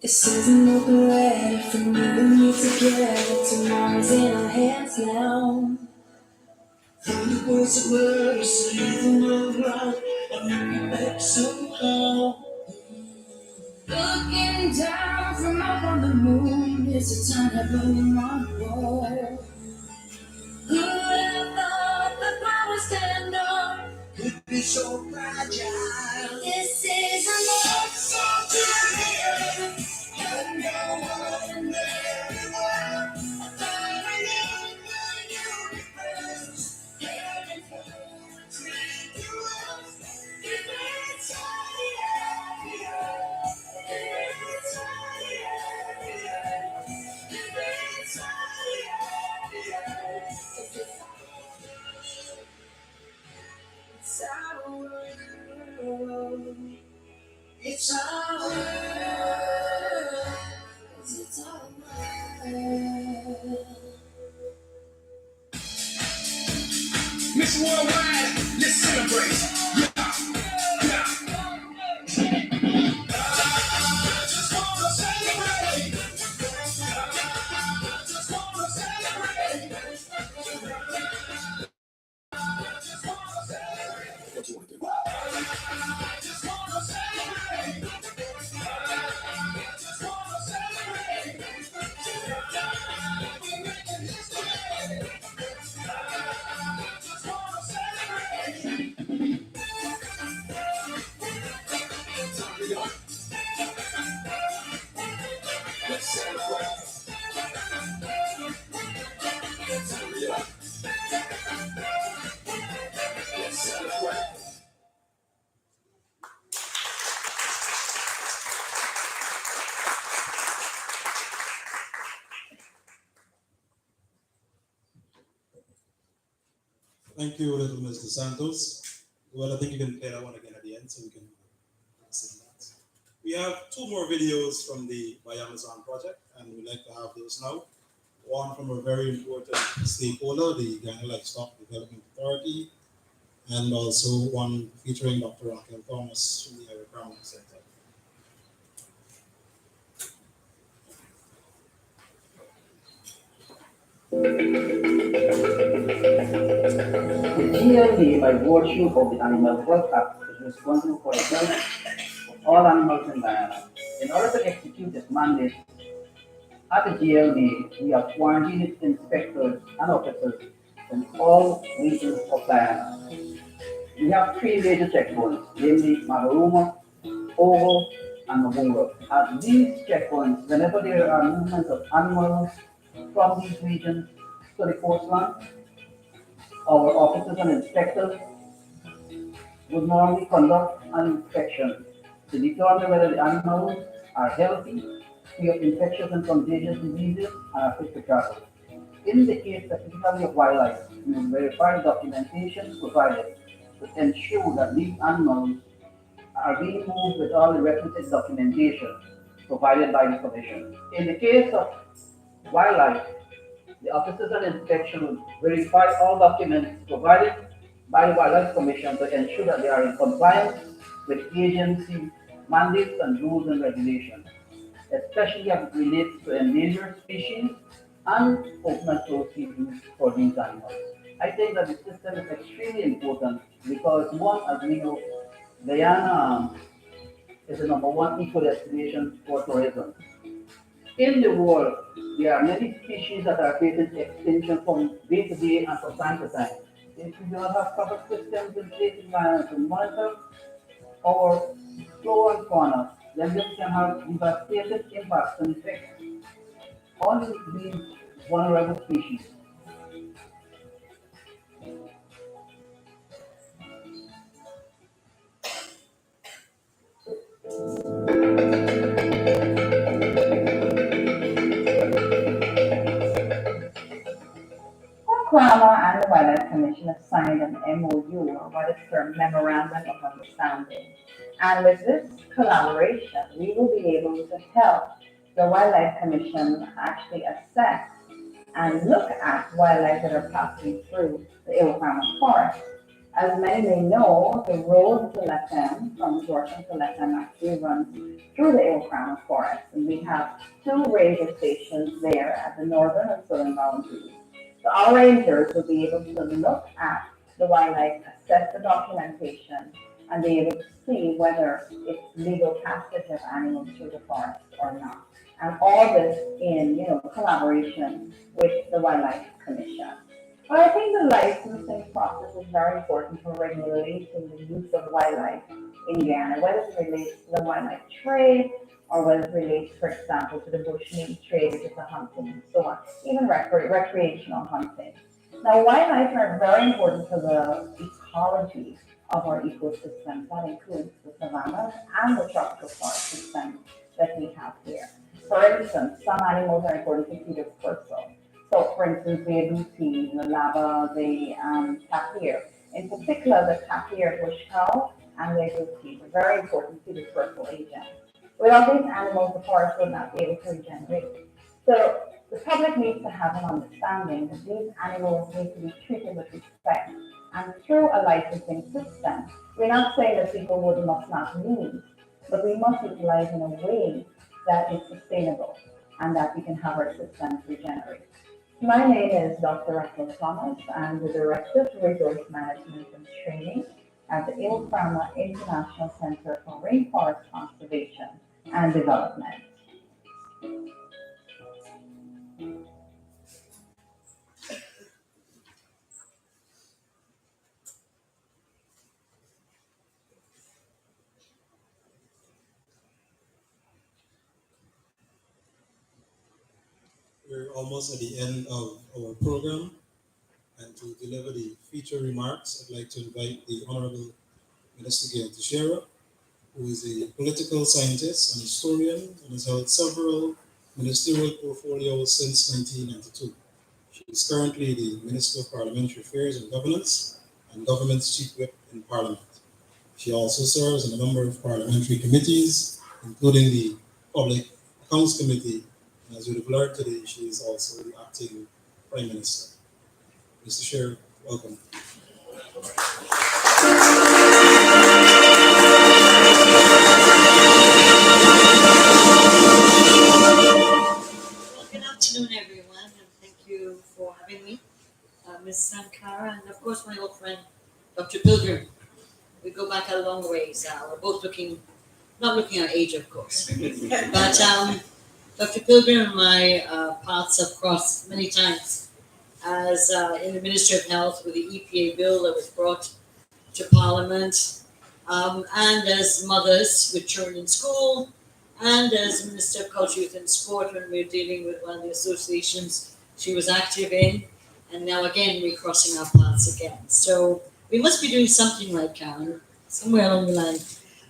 This isn't open letter from you and me together. Tomorrow's in our hands now. Three words of words, leaving around and make it back somehow. Looking down from up on the moon, it's a time to blow my wall. Who would have thought the power stand up could be so fragile? This is a love so beautiful. I know I'm everywhere. I thought I knew the universe. Heading for a dangerous. Give me time, give me time, give me time. It's our world. It's our world. It's our world. Miss Worldwide, let's celebrate. Yeah. I just wanna celebrate. I just wanna celebrate. I just wanna celebrate. What you wanna do? I just wanna celebrate. I just wanna celebrate. We're making history. I just wanna celebrate. Thank you, little Mr. Santos. Well, I think you can play that one again at the end so we can see that. We have two more videos from the By Amazon project, and we'd like to have those now. One from a very important stakeholder, the Guyana Livestock Development Authority, and also one featuring Dr. Raquel Thomas from the Area Crown Center. The GLD, by virtue of the Animal Health Act, is responsible for the health of all animals in Guyana. In order to execute this mandate, at the GLD, we have quarantined inspectors and officers in all regions of Guyana. We have three major checkpoints, namely Mavaruma, Ogo, and Mabunga. At these checkpoints, whenever there are movements of animals from these regions to the coastline, our officers and inspectors would normally conduct an inspection to determine whether the animals are healthy, free of infectious and contagious diseases, and are fit to travel. In the case specifically of wildlife, we will verify the documentation provided to ensure that these animals are being moved with all the requisite documentation provided by the Commission. In the case of wildlife, the officers and inspection will verify all documents provided by the Wildlife Commission to ensure that they are in compliance with agency mandates and rules and regulations, especially as it relates to endangered species and open and closed seasons for these animals. I think that the system is extremely important because one, as we know, Guyana is the number one eco destination for tourism. In the world, there are many species that are facing extinction from day to day and from time to time. If we do not have proper systems in place in Guyana to monitor our flora and fauna, then this can have devastating impacts and effects on these vulnerable species. Oklahoma and the Wildlife Commission have signed an MOU, or what is termed Memorandum of Understanding. And with this collaboration, we will be able to help the Wildlife Commission actually assess and look at wildlife that are passing through the Oklahoma forest. As many may know, the road to Latem, from Georgia to Latem, actually runs through the Oklahoma forest. And we have two ranger stations there at the northern and southern boundaries. So our rangers will be able to look at the wildlife, assess the documentation, and be able to see whether it's legal passage of animals through the forest or not. And all this in, collaboration with the Wildlife Commission. But I think the licensing process is very important for regulating the use of wildlife in Guyana, whether it relates to the wildlife trade or whether it relates, for example, to the bushmeat trade, which is the hunting and so on, even recreational hunting. Now, wildlife are very important to the ecology of our ecosystem. That includes the savannas and the tropical forest system that we have here. For instance, some animals are important to feed us purple. So, for instance, the agouti, the lava, the tapir. In particular, the tapir bush cow and the agouti are very important to the purple agent. Without these animals, the forest would not be able to regenerate. So the public needs to have an understanding that these animals need to be treated with respect. And through a licensing system, we're not saying that people must not leave, but we must utilize in a way that is sustainable and that we can have our systems regenerate. My name is Dr. Raquel Thomas. I'm the Director of Resource Management and Training at the Ilframa International Center for Rainforest Conservation and Development. We're almost at the end of our program, and to deliver the feature remarks, I'd like to invite the Honorable Minister Gail Teixeira, who is a political scientist and historian and has held several ministerial portfolios since 1992. She is currently the Minister of Parliamentary Affairs and Governance and Government's Chief Whip in Parliament. She also serves on a number of parliamentary committees, including the Public Accounts Committee. And as you have learned today, she is also the acting Prime Minister. Mr. Chair, welcome. Well, good afternoon, everyone, and thank you for having me, Ms. Sankara, and of course my old friend, Dr. Pilgrim. We go back a long ways. We're both not looking at age, of course, but Dr. Pilgrim and my paths have crossed many times as in the Ministry of Health with the EPA bill that was brought to Parliament, and as mothers with children in school, and as Minister of Culture, Youth and Sport when we were dealing with one of the associations she was active in, and now again we're crossing our paths again. So we must be doing something right, Karen, somewhere along the line.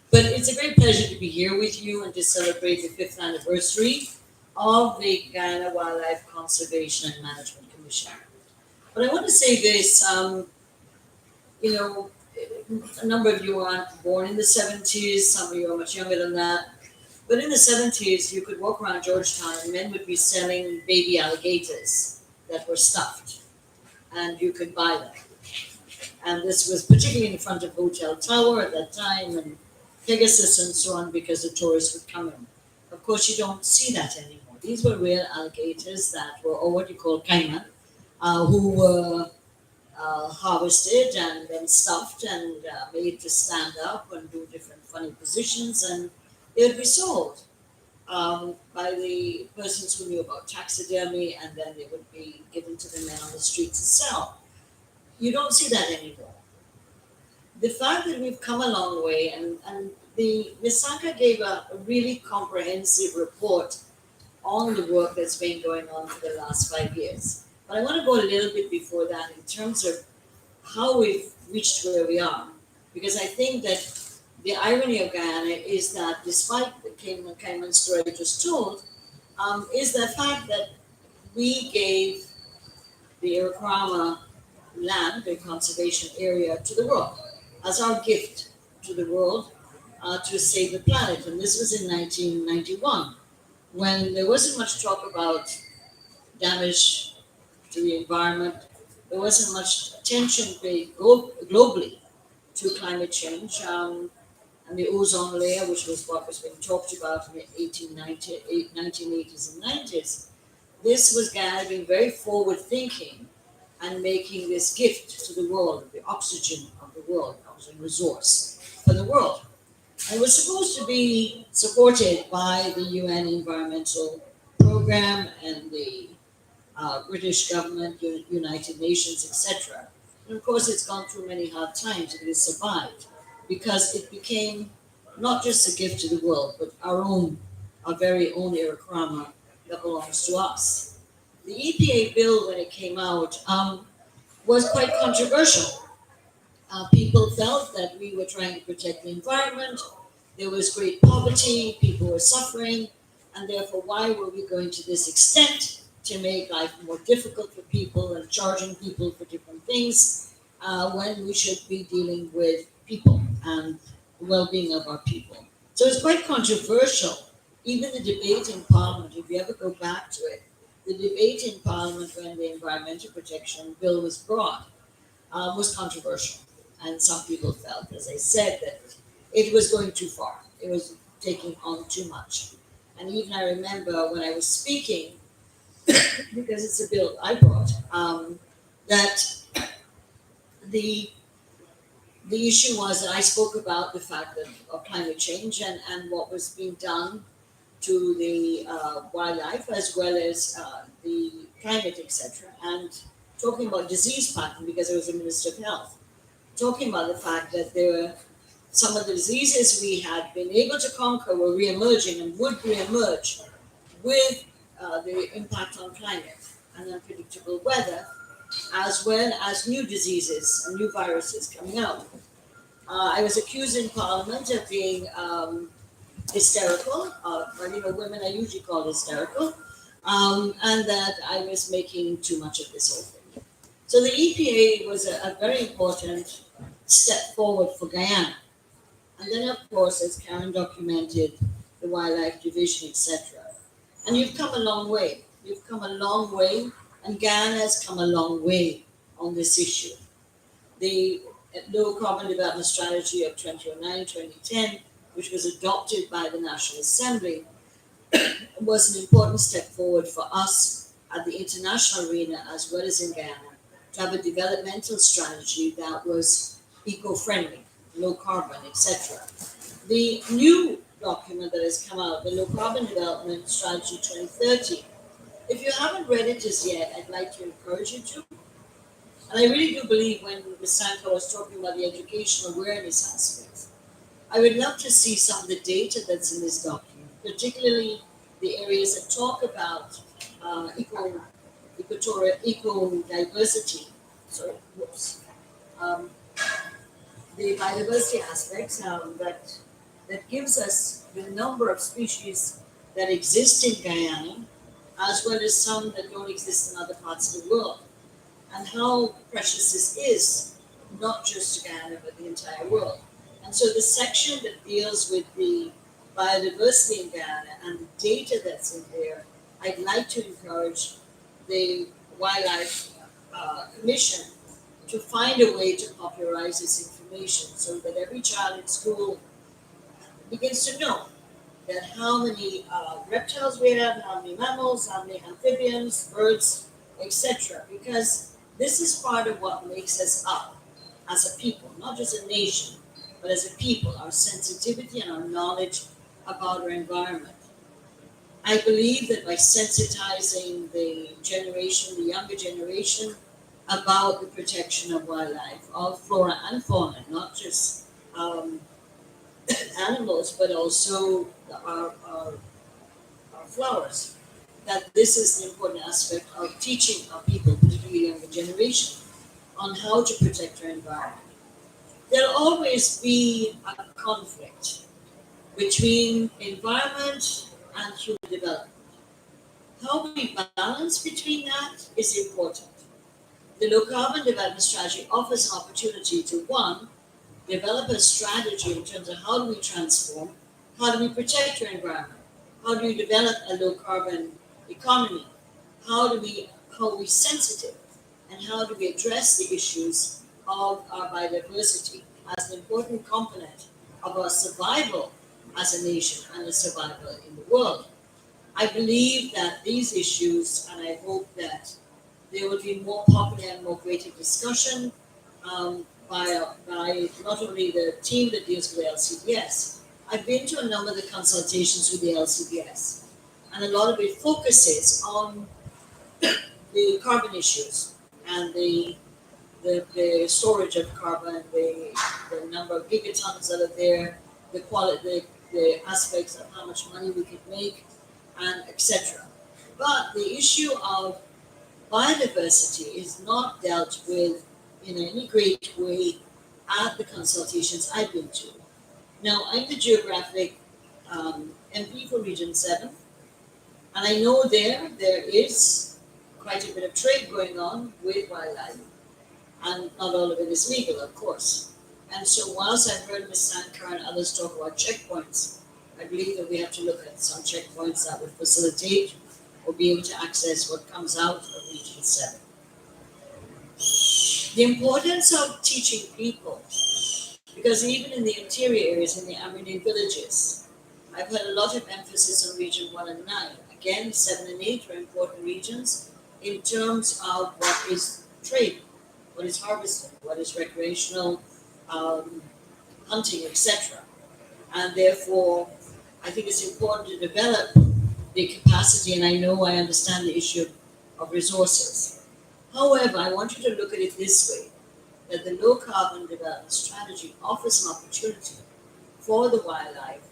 But it's a great pleasure to be here with you and to celebrate the 5th anniversary of the Guyana Wildlife Conservation and Management Commission. But I want to say this, you know, a number of you aren't born in the 70s, some of you are much younger than that. But in the 70s, you could walk around Georgetown and men would be selling baby alligators that were stuffed, and you could buy them. And this was particularly in front of Hotel Tower at that time, and Pegasus and so on, because the tourists would come in. Of course, you don't see that anymore. These were real alligators that were, or what you call caiman, who were harvested and then stuffed and made to stand up and do different funny positions, and they would be sold by the persons who knew about taxidermy, and then they would be given to the men on the streets to sell. You don't see that anymore. The fact that we've come a long way, and the Ms. Sanka gave a really comprehensive report on the work that's been going on for the last 5 years. But I want to go a little bit before that in terms of how we've reached where we are. Because I think that the irony of Guyana is that despite the Cayman story I just told, is the fact that we gave the Irraquara land, the conservation area, to the world as our gift to the world to save the planet. And this was in 1991, when there wasn't much talk about damage to the environment. There wasn't much attention paid globally to climate change. And the ozone layer, which was what was being talked about in the 1980s and 90s, this was Guyana being very forward thinking and making this gift to the world, the oxygen of the world, oxygen resource for the world. And it was supposed to be supported by the UN Environmental Program and the British government, United Nations, etc. And of course, it's gone through many hard times, but it survived because it became not just a gift to the world, but our very own Irraquara that belongs to us. The EPA bill, when it came out, was quite controversial. People felt that we were trying to protect the environment. There was great poverty, people were suffering, and therefore, why were we going to this extent to make life more difficult for people and charging people for different things when we should be dealing with people and the well-being of our people? So it's quite controversial. Even the debate in Parliament, if you ever go back to it, the debate in Parliament when the Environmental Protection Bill was brought was controversial. And some people felt, as I said, that it was going too far. It was taking on too much. And even I remember when I was speaking, because it's a bill I brought, that the issue was that I spoke about the fact of climate change and what was being done to the wildlife as well as the climate, etc. And talking about disease pattern, because I was a Minister of Health, talking about the fact that there were some of the diseases we had been able to conquer were re-emerging and would re-emerge with the impact on climate and unpredictable weather, as well as new diseases and new viruses coming out. I was accused in Parliament of being hysterical. Women are usually called hysterical. and that I was making too much of this whole thing. So the EPA was a very important step forward for Guyana. And then, of course, as Karen documented, the Wildlife Division, etc. And you've come a long way. You've come a long way, and Guyana has come a long way on this issue. The Low Carbon Development Strategy of 2009-2010, which was adopted by the National Assembly, was an important step forward for us at the international arena as well as in Guyana to have a developmental strategy that was eco-friendly, low carbon, etc. The new document that has come out, the Low Carbon Development Strategy 2030, if you haven't read it just yet, I'd like to encourage you to. And I really do believe when Ms. Sanka was talking about the educational awareness aspect, I would love to see some of the data that's in this document, particularly the areas that talk about eco diversity. Sorry, whoops. Um, the biodiversity aspects that gives us the number of species that exist in Guyana, as well as some that don't exist in other parts of the world, and how precious this is, not just to Guyana, but the entire world. And so the section that deals with the biodiversity in Guyana and the data that's in there, I'd like to encourage the Wildlife Commission to find a way to popularize this information so that every child in school begins to know that how many reptiles we have, how many mammals, how many amphibians, birds, etc. Because this is part of what makes us up as a people, not just a nation, but as a people, our sensitivity and our knowledge about our environment. I believe that by sensitizing the generation, the younger generation, about the protection of wildlife, of flora and fauna, not just animals, but also our flowers, that this is the important aspect of teaching our people, particularly younger generation, on how to protect our environment. There'll always be a conflict between environment and human development. How we balance between that is important. The Low Carbon Development Strategy offers an opportunity to, one, develop a strategy in terms of how do we transform, how do we protect our environment, how do we develop a low carbon economy, how are we sensitive, and how do we address the issues of our biodiversity as an important component of our survival as a nation and a survival in the world. I believe that these issues, and I hope that there will be more popular and more greater discussion by not only the team that deals with LCDS. I've been to a number of the consultations with the LCDS, and a lot of it focuses on the carbon issues and the storage of carbon, the number of gigatons that are there, the quality, the aspects of how much money we could make, and etc. But the issue of biodiversity is not dealt with in any great way at the consultations I've been to. Now, I'm the geographic MP for Region 7, and I know there is quite a bit of trade going on with wildlife, and not all of it is legal, of course. And so whilst I've heard Ms. Sankar and others talk about checkpoints, I believe that we have to look at some checkpoints that would facilitate or be able to access what comes out of Region 7. The importance of teaching people, because even in the interior areas, in the Amerindian villages, I've had a lot of emphasis on Region 1 and 9. Again, 7 and 8 are important regions in terms of what is trade, what is harvesting, what is recreational hunting, etc. And therefore, I think it's important to develop the capacity, and I understand the issue of resources. However, I want you to look at it this way, that the Low Carbon Development Strategy offers an opportunity for the Wildlife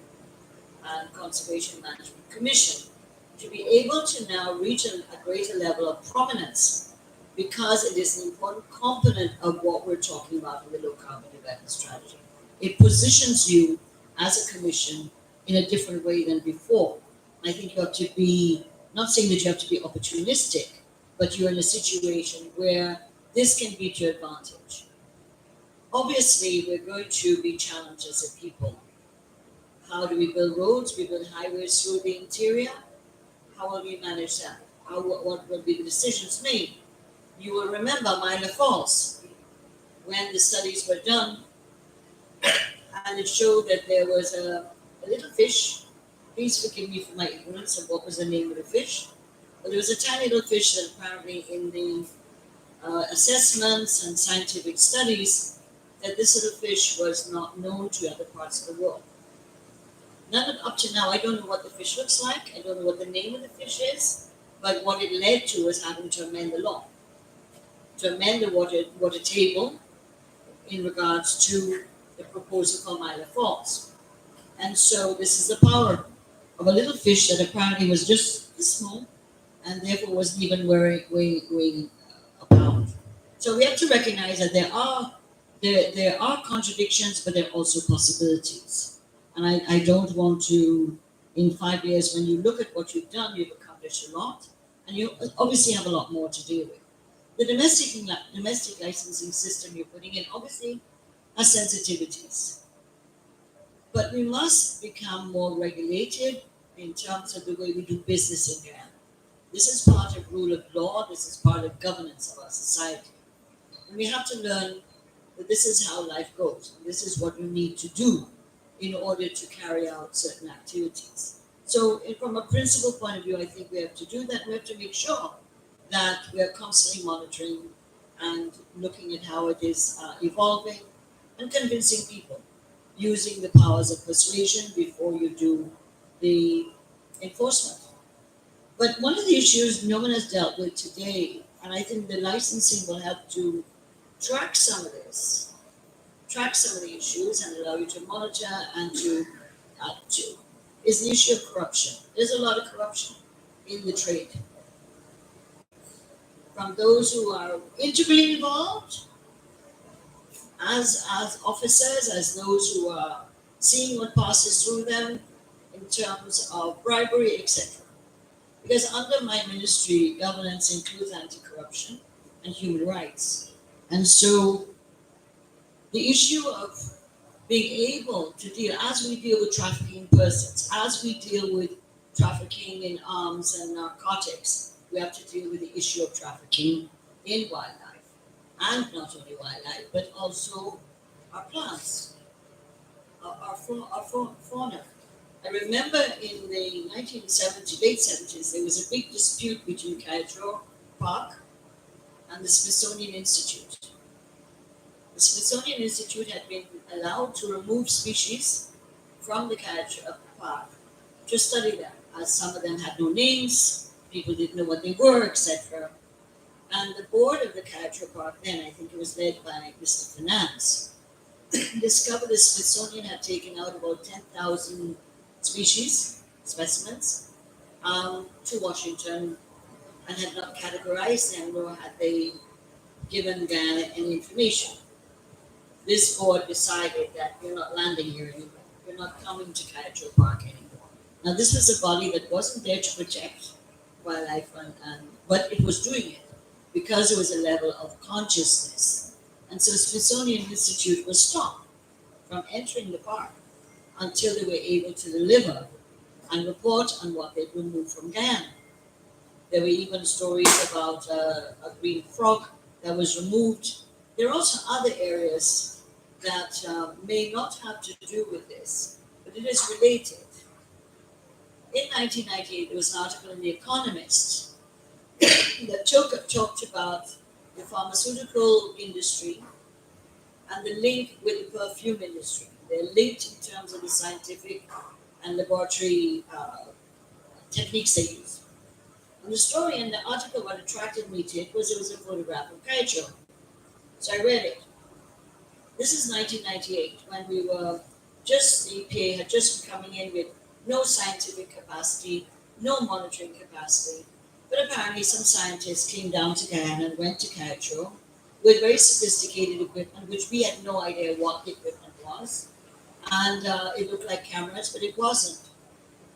and Conservation Management Commission to be able to now reach a greater level of prominence, because it is an important component of what we're talking about in the Low Carbon Development Strategy. It positions you as a commission in a different way than before. I think you have to be Not saying that you have to be opportunistic, but you're in a situation where this can be to your advantage. Obviously, we're going to be challenged as a people. How do we build roads? We build highways through the interior. How will we manage that? What will be the decisions made? You will remember Minor Falls when the studies were done, and it showed that there was a little fish. Please forgive me for my ignorance of what was the name of the fish, but there was a tiny little fish that apparently in the assessments and scientific studies that this little fish was not known to other parts of the world. None up to now, I don't know what the fish looks like. I don't know what the name of the fish is, but what it led to was having to amend the law, to amend the water table in regards to the proposal for Myla Falls. And so this is the power of a little fish that apparently was just this small and therefore wasn't even weighing a pound. So we have to recognize that there are contradictions, but there are also possibilities. And I don't want to, in 5 years, when you look at what you've done, you've accomplished a lot, and you obviously have a lot more to deal with. The domestic licensing system you're putting in obviously has sensitivities, but we must become more regulated in terms of the way we do business in Guyana. This is part of rule of law. This is part of governance of our society. And we have to learn that this is how life goes. This is what you need to do in order to carry out certain activities. So from a principle point of view, I think we have to do that. We have to make sure that we are constantly monitoring and looking at how it is evolving and convincing people, using the powers of persuasion before you do the enforcement. But one of the issues no one has dealt with today, and I think the licensing will have to track some of this, track some of the issues and allow you to monitor and to act to, is the issue of corruption. There's a lot of corruption in the trade. From those who are integrally involved, as officers, as those who are seeing what passes through them in terms of bribery, etc. Because under my ministry, governance includes anti-corruption and human rights. And so the issue of being able to deal, as we deal with trafficking persons, as we deal with trafficking in arms and narcotics, we have to deal with the issue of trafficking in wildlife. And not only wildlife, but also our plants, our fauna. I remember in the 1970s, late 70s, there was a big dispute between Kaitro Park and the Smithsonian Institute. The Smithsonian Institute had been allowed to remove species from the Kaitro Park to study them, as some of them had no names, people didn't know what they were, etc. And the board of the Kaitro Park then, I think it was led by Mr. Finance, discovered the Smithsonian had taken out about 10,000 species, specimens, to Washington and had not categorized them, nor had they given Guyana any information. This board decided that you're not landing here anymore. You're not coming to Kaitro Park anymore. Now, this was a body that wasn't there to protect wildlife, but it was doing it because there was a level of consciousness. And so Smithsonian Institute was stopped from entering the park until they were able to deliver and report on what they'd removed from Guyana. There were even stories about a green frog that was removed. There are also other areas that may not have to do with this, but it is related. In 1998, there was an article in The Economist that talked about the pharmaceutical industry and the link with the perfume industry. They're linked in terms of the scientific and laboratory techniques they use. And the story in the article, what attracted me to it was a photograph of Kaitro. So I read it. This is 1998, when we were just, the EPA had just been coming in with no scientific capacity, no monitoring capacity. But apparently some scientists came down to Guyana and went to Kaitro with very sophisticated equipment, which we had no idea what the equipment was. And it looked like cameras, but it wasn't.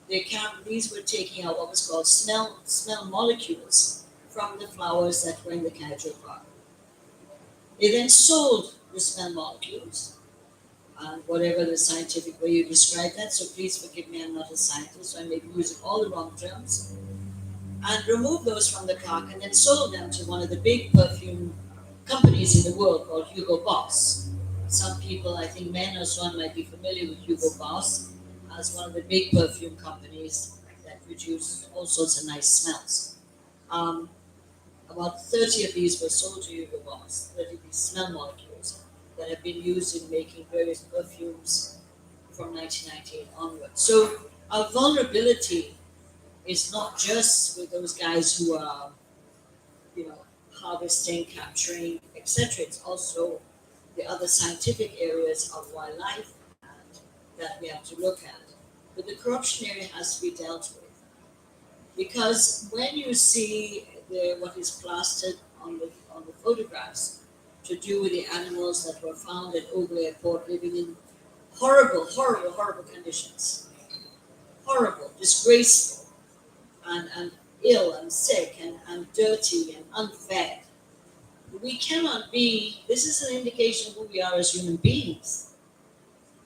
These were taking out what was called smell molecules from the flowers that were in the Casual Park. They then sold the smell molecules, and whatever the scientific way you describe that, so please forgive me, I'm not a scientist, so I may be using all the wrong terms, and removed those from the park and then sold them to one of the big perfume companies in the world called Hugo Boss. Some people, I think men or so on, might be familiar with Hugo Boss as one of the big perfume companies that produce all sorts of nice smells. Um, about 30 of these were sold to Hugo Boss, 30 of these smell molecules that have been used in making various perfumes from 1998 onwards. So our vulnerability is not just with those guys who are, you know, harvesting, capturing, etc. It's also the other scientific areas of wildlife and that we have to look at. But the corruption area has to be dealt with. Because when you see what is plastered on the photographs to do with the animals that were found at Ogle Airport living in horrible, horrible, horrible conditions, horrible, disgraceful, and ill and sick and dirty and unfed. We cannot be, this is an indication of who we are as human beings.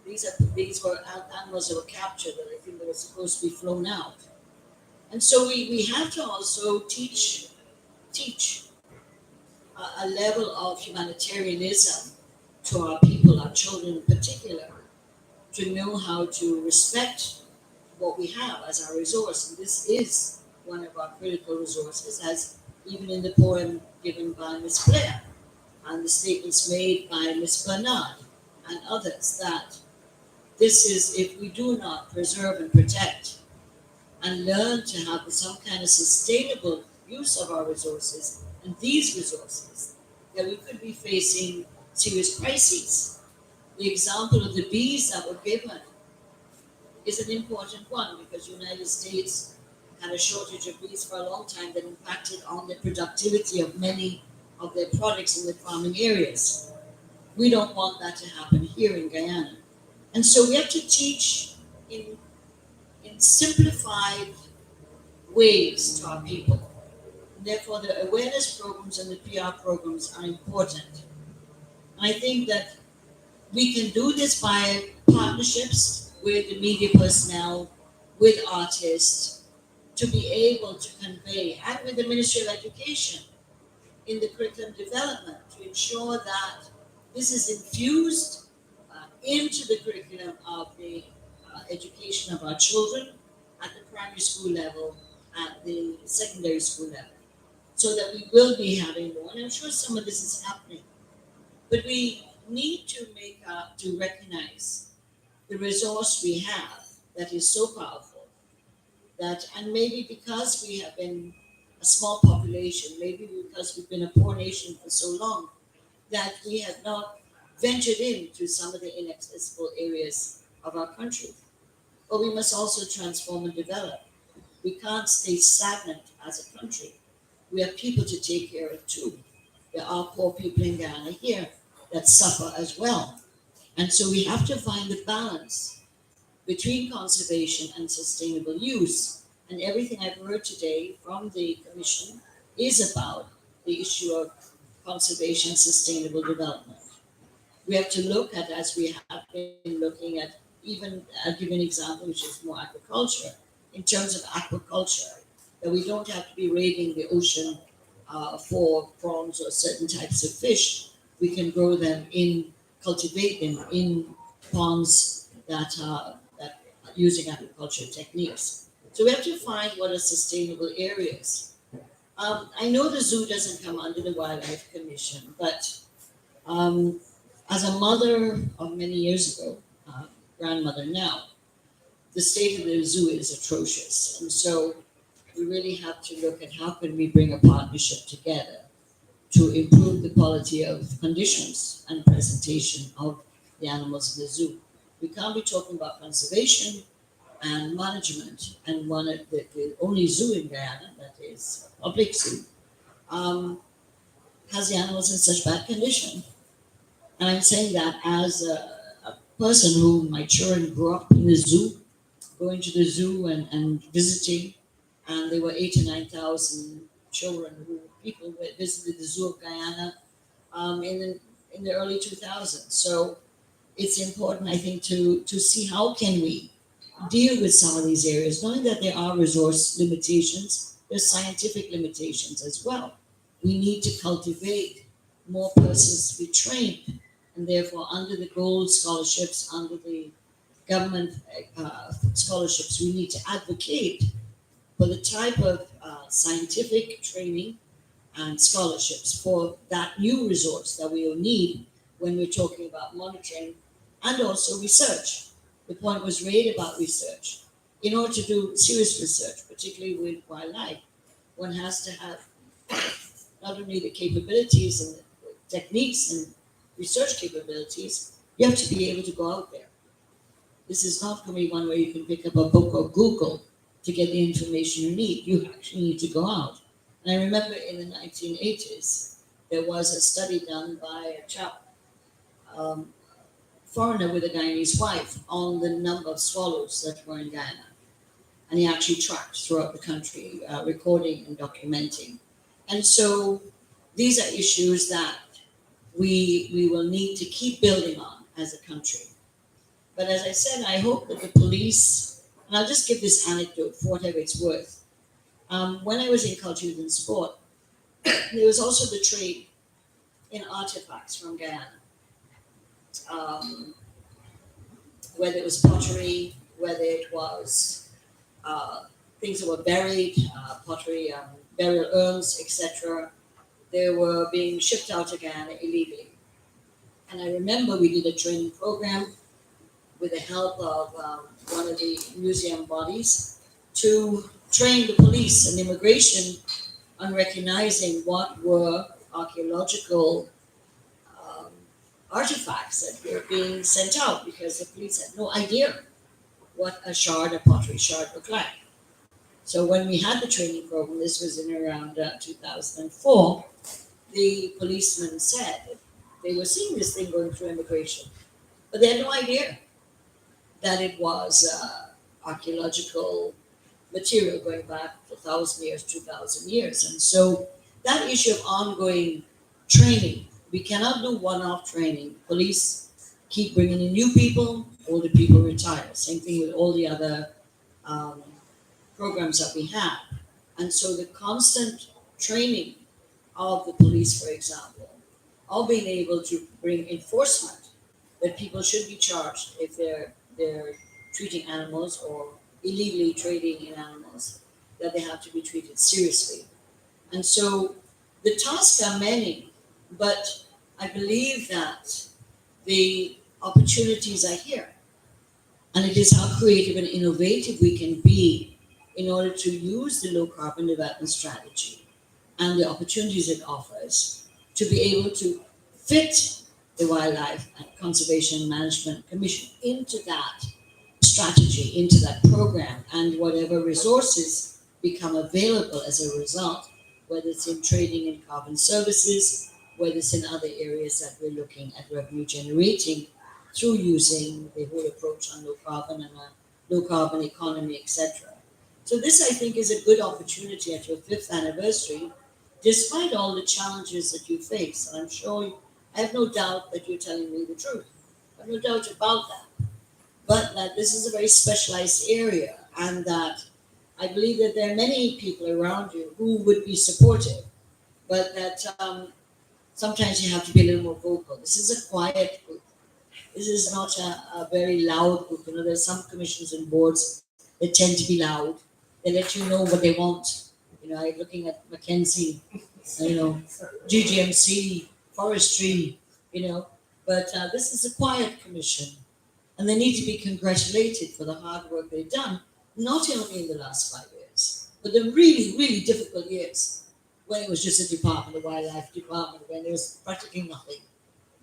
These were animals that were captured that I think they were supposed to be flown out. And so we have to also teach a level of humanitarianism to our people, our children in particular, to know how to respect what we have as our resource. And this is one of our critical resources, as even in the poem given by Miss Blair and the statements made by Miss Bernard and others, that this is, if we do not preserve and protect and learn to have some kind of sustainable use of our resources and these resources, that we could be facing serious crises. The example of the bees that were given is an important one, because the United States had a shortage of bees for a long time that impacted on the productivity of many of their products in the farming areas. We don't want that to happen here in Guyana. And so we have to teach in simplified ways to our people. Therefore, the awareness programs and the PR programs are important. And I think that we can do this by partnerships with the media personnel, with artists, to be able to convey, and with the Ministry of Education in the curriculum development, to ensure that this is infused into the curriculum of the education of our children at the primary school level, at the secondary school level, so that we will be having more. And I'm sure some of this is happening. But we need to recognize the resource we have that is so powerful that, and maybe because we have been a small population, maybe because we've been a poor nation for so long, that we have not ventured into some of the inaccessible areas of our country. But we must also transform and develop. We can't stay stagnant as a country. We have people to take care of too. There are poor people in Ghana here that suffer as well. And so we have to find the balance between conservation and sustainable use. And everything I've heard today from the Commission is about the issue of conservation, sustainable development. We have to look at, as we have been looking at, even I'll give you an example, which is more agriculture, in terms of aquaculture, that we don't have to be raiding the ocean for prawns or certain types of fish. We can grow them cultivate them in ponds that are using agriculture techniques. So we have to find what are sustainable areas. I know the zoo doesn't come under the Wildlife Commission, but as a mother of many years ago, grandmother now, the state of the zoo is atrocious. And so we really have to look at how can we bring a partnership together to improve the quality of conditions and presentation of the animals in the zoo. We can't be talking about conservation and management, and one of the only zoo in Guyana, that is a public zoo, has the animals in such bad condition. And I'm saying that as a person who, my children grew up in the zoo, going to the zoo and visiting, and there were 8 to 9,000 children people who visited the zoo of Guyana in the early 2000s. So it's important, I think, to see how can we deal with some of these areas, knowing that there are resource limitations, there's scientific limitations as well. We need to cultivate more persons to be trained, and therefore, under the gold scholarships, under the government scholarships, we need to advocate for the type of scientific training and scholarships for that new resource that we will need when we're talking about monitoring and also research. The point was made about research. In order to do serious research, particularly with wildlife, one has to have not only the capabilities and the techniques and research capabilities, you have to be able to go out there. This is not going to be one where you can pick up a book or Google to get the information you need. You actually need to go out. And I remember in the 1980s, there was a study done by a chap, foreigner with a Guyanese wife, on the number of swallows that were in Guyana. And he actually tracked throughout the country, recording and documenting. And so these are issues that we will need to keep building on as a country. But as I said, I hope that the police, and I'll just give this anecdote for whatever it's worth. When I was in culture, youth and sport, there was also the trade in artifacts from Guyana. Whether it was pottery, whether it was things that were buried, pottery, burial urns, etc. They were being shipped out to Guyana illegally. And I remember we did a training program with the help of one of the museum bodies to train the police and immigration on recognizing what were archaeological artifacts that were being sent out, because the police had no idea what a shard, a pottery shard looked like. So when we had the training program, this was in around 2004, the policemen said that they were seeing this thing going through immigration, but they had no idea that it was archaeological material going back 1,000 years, 2,000 years. And so that issue of ongoing training, we cannot do one-off training. Police keep bringing in new people, older people retire. Same thing with all the other programs that we have. And so the constant training of the police, for example, of being able to bring enforcement that people should be charged if they're treating animals or illegally trading in animals, that they have to be treated seriously. And so the tasks are many, but I believe that the opportunities are here. And it is how creative and innovative we can be in order to use the low carbon development strategy and the opportunities it offers to be able to fit the Wildlife Conservation Management Commission into that strategy, into that program, and whatever resources become available as a result, whether it's in trading in carbon services, whether it's in other areas that we're looking at revenue generating through using the whole approach on low carbon and a low carbon economy, etc. So this, I think, is a good opportunity at your 5th anniversary, despite all the challenges that you face. And I'm sure, I have no doubt that you're telling me the truth. I have no doubt about that. But that this is a very specialized area, and that I believe that there are many people around you who would be supportive, but that sometimes you have to be a little more vocal. This is a quiet group. This is not a very loud group. You know, there's some commissions and boards that tend to be loud. They let you know what they want. You know, I'm looking at Mackenzie, you know, GWCMC, forestry, you know, but this is a quiet commission. And they need to be congratulated for the hard work they've done, not only in the last 5 years, but the really, really difficult years when it was just a department, a wildlife department, when there was practically nothing,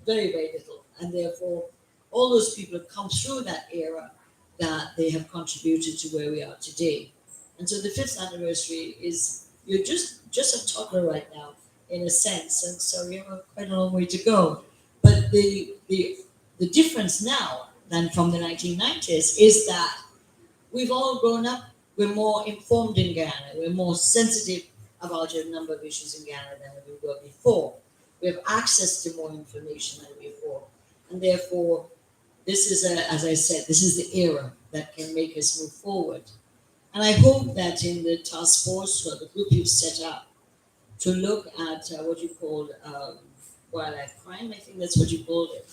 very, very little. And therefore, all those people have come through that era that they have contributed to where we are today. And so the 5th anniversary is, you're just a toddler right now, in a sense. And so you have quite a long way to go. But the difference now than from the 1990s is that we've all grown up, we're more informed in Guyana, we're more sensitive about a number of issues in Guyana than we were before. We have access to more information than before. And therefore, this is, as I said, this is the era that can make us move forward. And I hope that in the task force or the group you've set up to look at what you call wildlife crime, I think that's what you called it,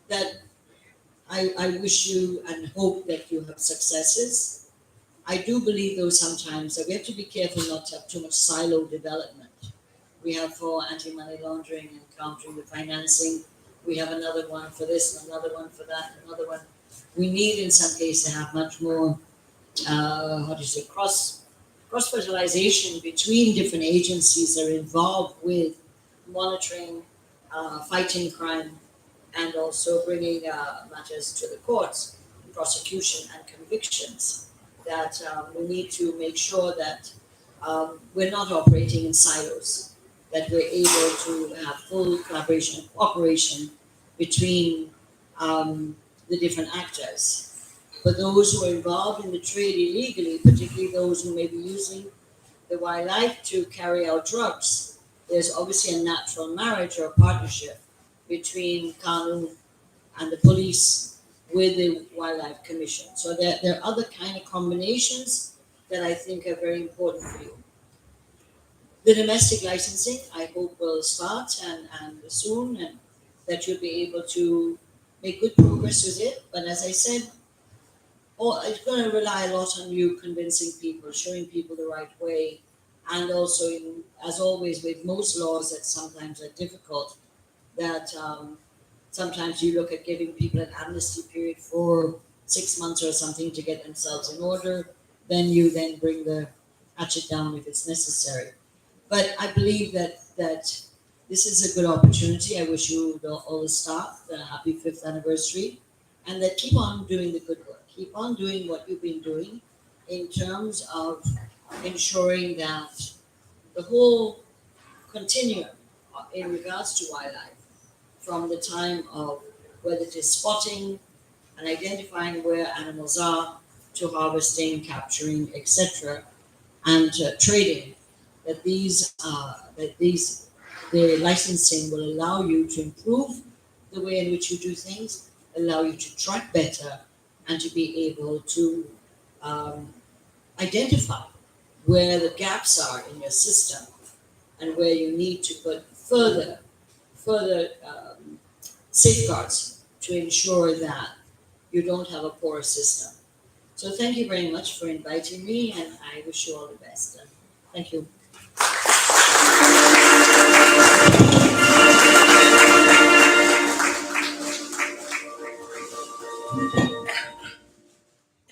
that I wish you and hope that you have successes. I do believe, though, sometimes that we have to be careful not to have too much silo development. We have for anti-money laundering and countering the financing. We have another one for this, another one for that, another one. We need, in some cases, to have much more, cross-fertilization between different agencies that are involved with monitoring, fighting crime, and also bringing matters to the courts, prosecution and convictions. That we need to make sure that we're not operating in silos, that we're able to have full collaboration and cooperation between the different actors. For those who are involved in the trade illegally, particularly those who may be using the wildlife to carry out drugs, there's obviously a natural marriage or partnership between Kanu and the police with the Wildlife Commission. So there are other kind of combinations that I think are very important for you. The domestic licensing, I hope, will start and soon, and that you'll be able to make good progress with it. But as I said, it's going to rely a lot on you convincing people, showing people the right way, and also, as always, with most laws that sometimes are difficult, that sometimes you look at giving people an amnesty period for 6 months or something to get themselves in order. Then you bring the hatchet down if it's necessary. But I believe that this is a good opportunity. I wish you all the staff a happy 5th anniversary, and that keep on doing the good work. Keep on doing what you've been doing in terms of ensuring that the whole continuum in regards to wildlife, from the time of whether it is spotting and identifying where animals are, to harvesting, capturing, etc., and trading, the licensing will allow you to improve the way in which you do things, allow you to track better, and to be able to identify where the gaps are in your system and where you need to put further safeguards to ensure that you don't have a poor system. So thank you very much for inviting me, and I wish you all the best. Thank you.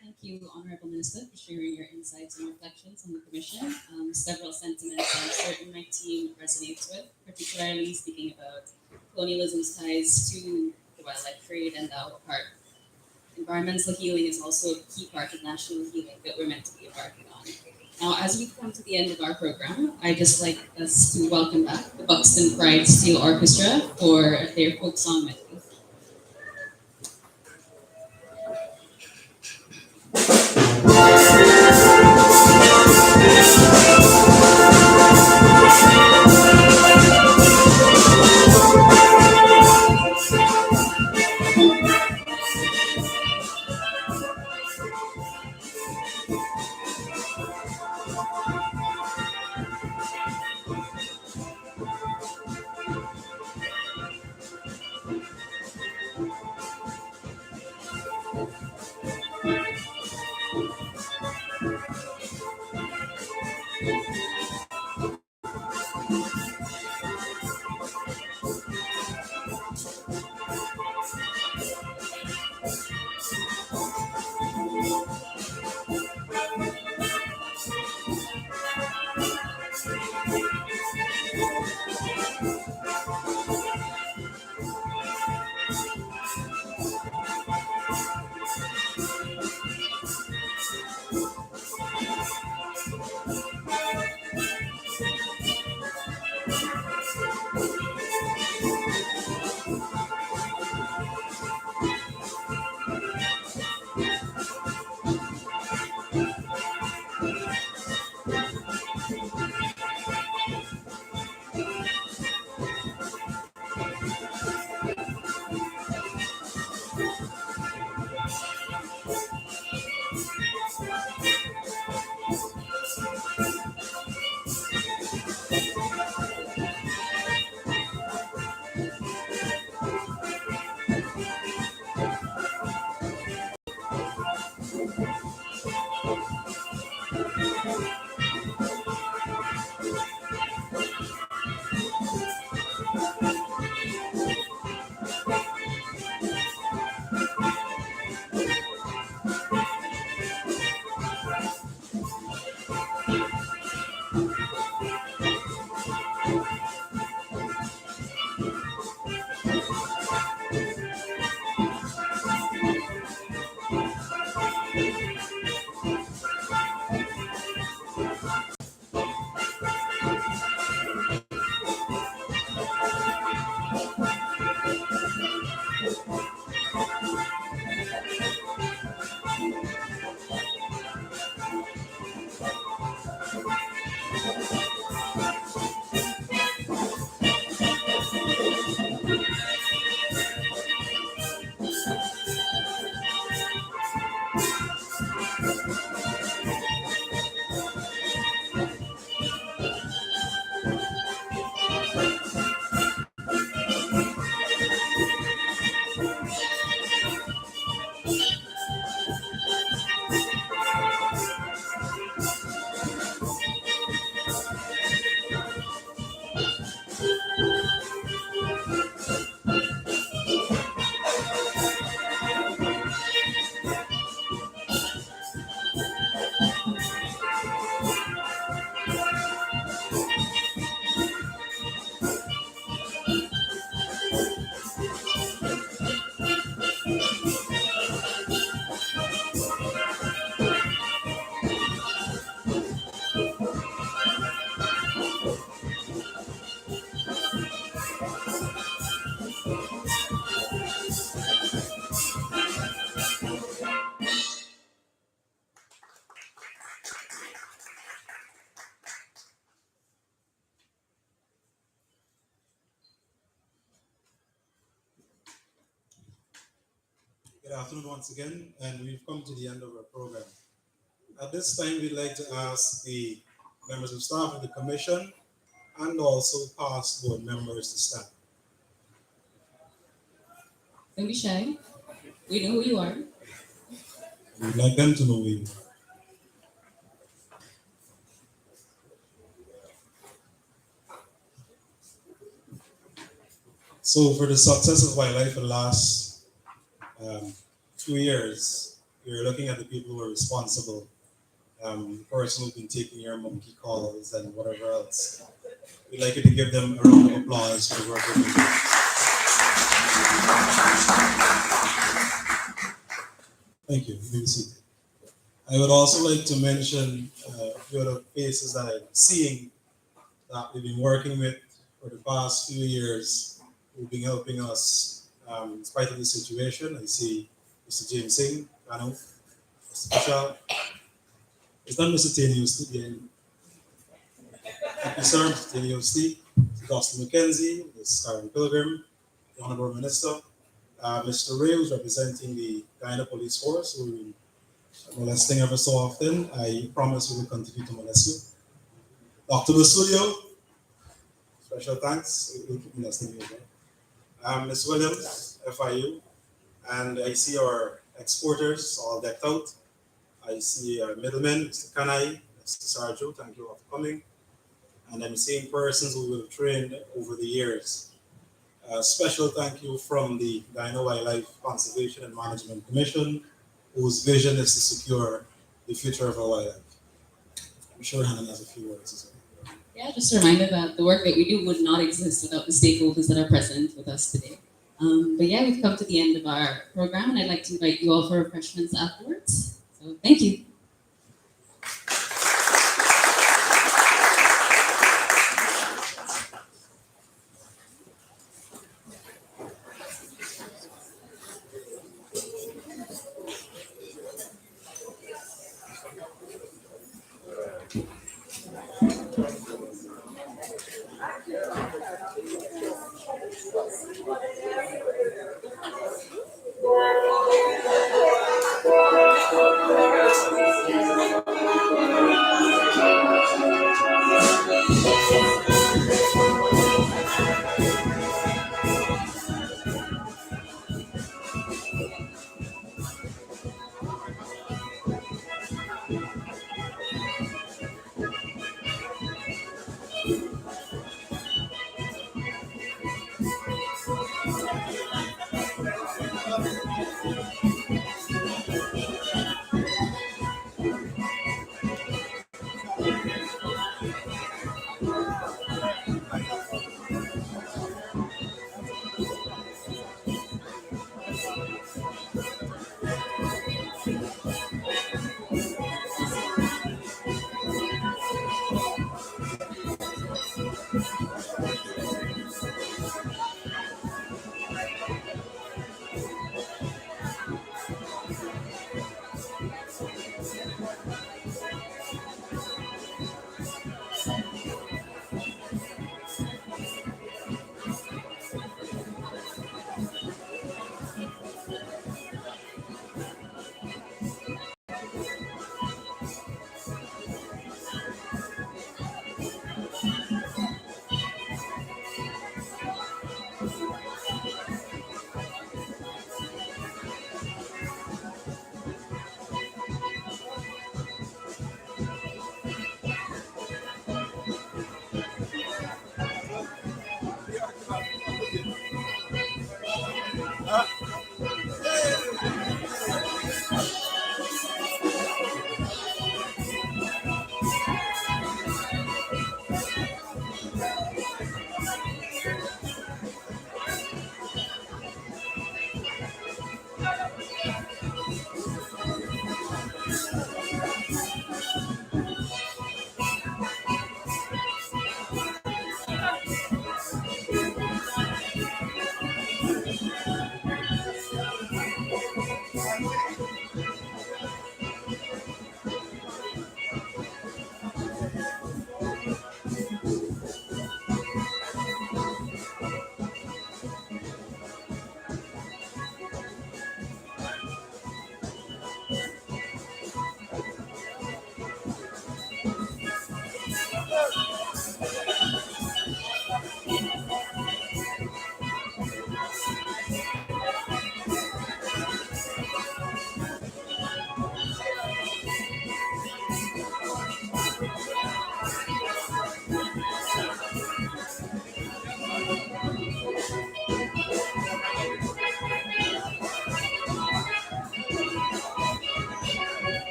Thank you, Honorable Minister, for sharing your insights and reflections on the Commission. Several sentiments I'm certain my team resonates with, particularly speaking about colonialism's ties to the wildlife trade and our part. Environmental healing is also a key part of national healing that we're meant to be embarking on. Now, as we come to the end of our program, I'd just like us to welcome back the Buxton Pride Steel Orchestra for their folk song medley. Good afternoon once again, and we've come to the end of our program. At this time, we'd like to ask the members of staff of the commission and also past board members to stand. Don't be shy. We know who you are. We'd like them to know who you are. So for the success of wildlife for the last 2 years, you're looking at the people who are responsible, the person who's been taking your monkey calls and whatever else. We'd like you to give them a round of applause for the work they're doing. Thank you. You may be seated. I would also like to mention a few other faces that I'm seeing that we've been working with for the past few years, who've been helping us in spite of the situation. I see Mr. James Singh, Kano, Mr. Bishop. It's not Mr. Teniusti again. Thank you, sir, Mr. Teniusti, Mr. Dustin McKenzie, Ms. Karen Pilgrim, the Honorable Minister, Mr. Ray, who's representing the Guyana Police Force, who will be molesting ever so often. I promise we will continue to molest you. Dr. Basulio, special thanks. We'll keep molesting you as well. Ms. Williams, FIU, and I see our exporters all decked out. I see our middlemen, Mr. Kanai, Mr. Sarjo, thank you all for coming. And I'm seeing persons who we've trained over the years. A special thank you from the Guyana Wildlife Conservation and Management Commission, whose vision is to secure the future of our wildlife. I'm sure Hannah has a few words as well. Yeah, just a reminder that the work that we do would not exist without the stakeholders that are present with us today. But yeah, we've come to the end of our program, and I'd like to invite you all for refreshments afterwards. So thank you.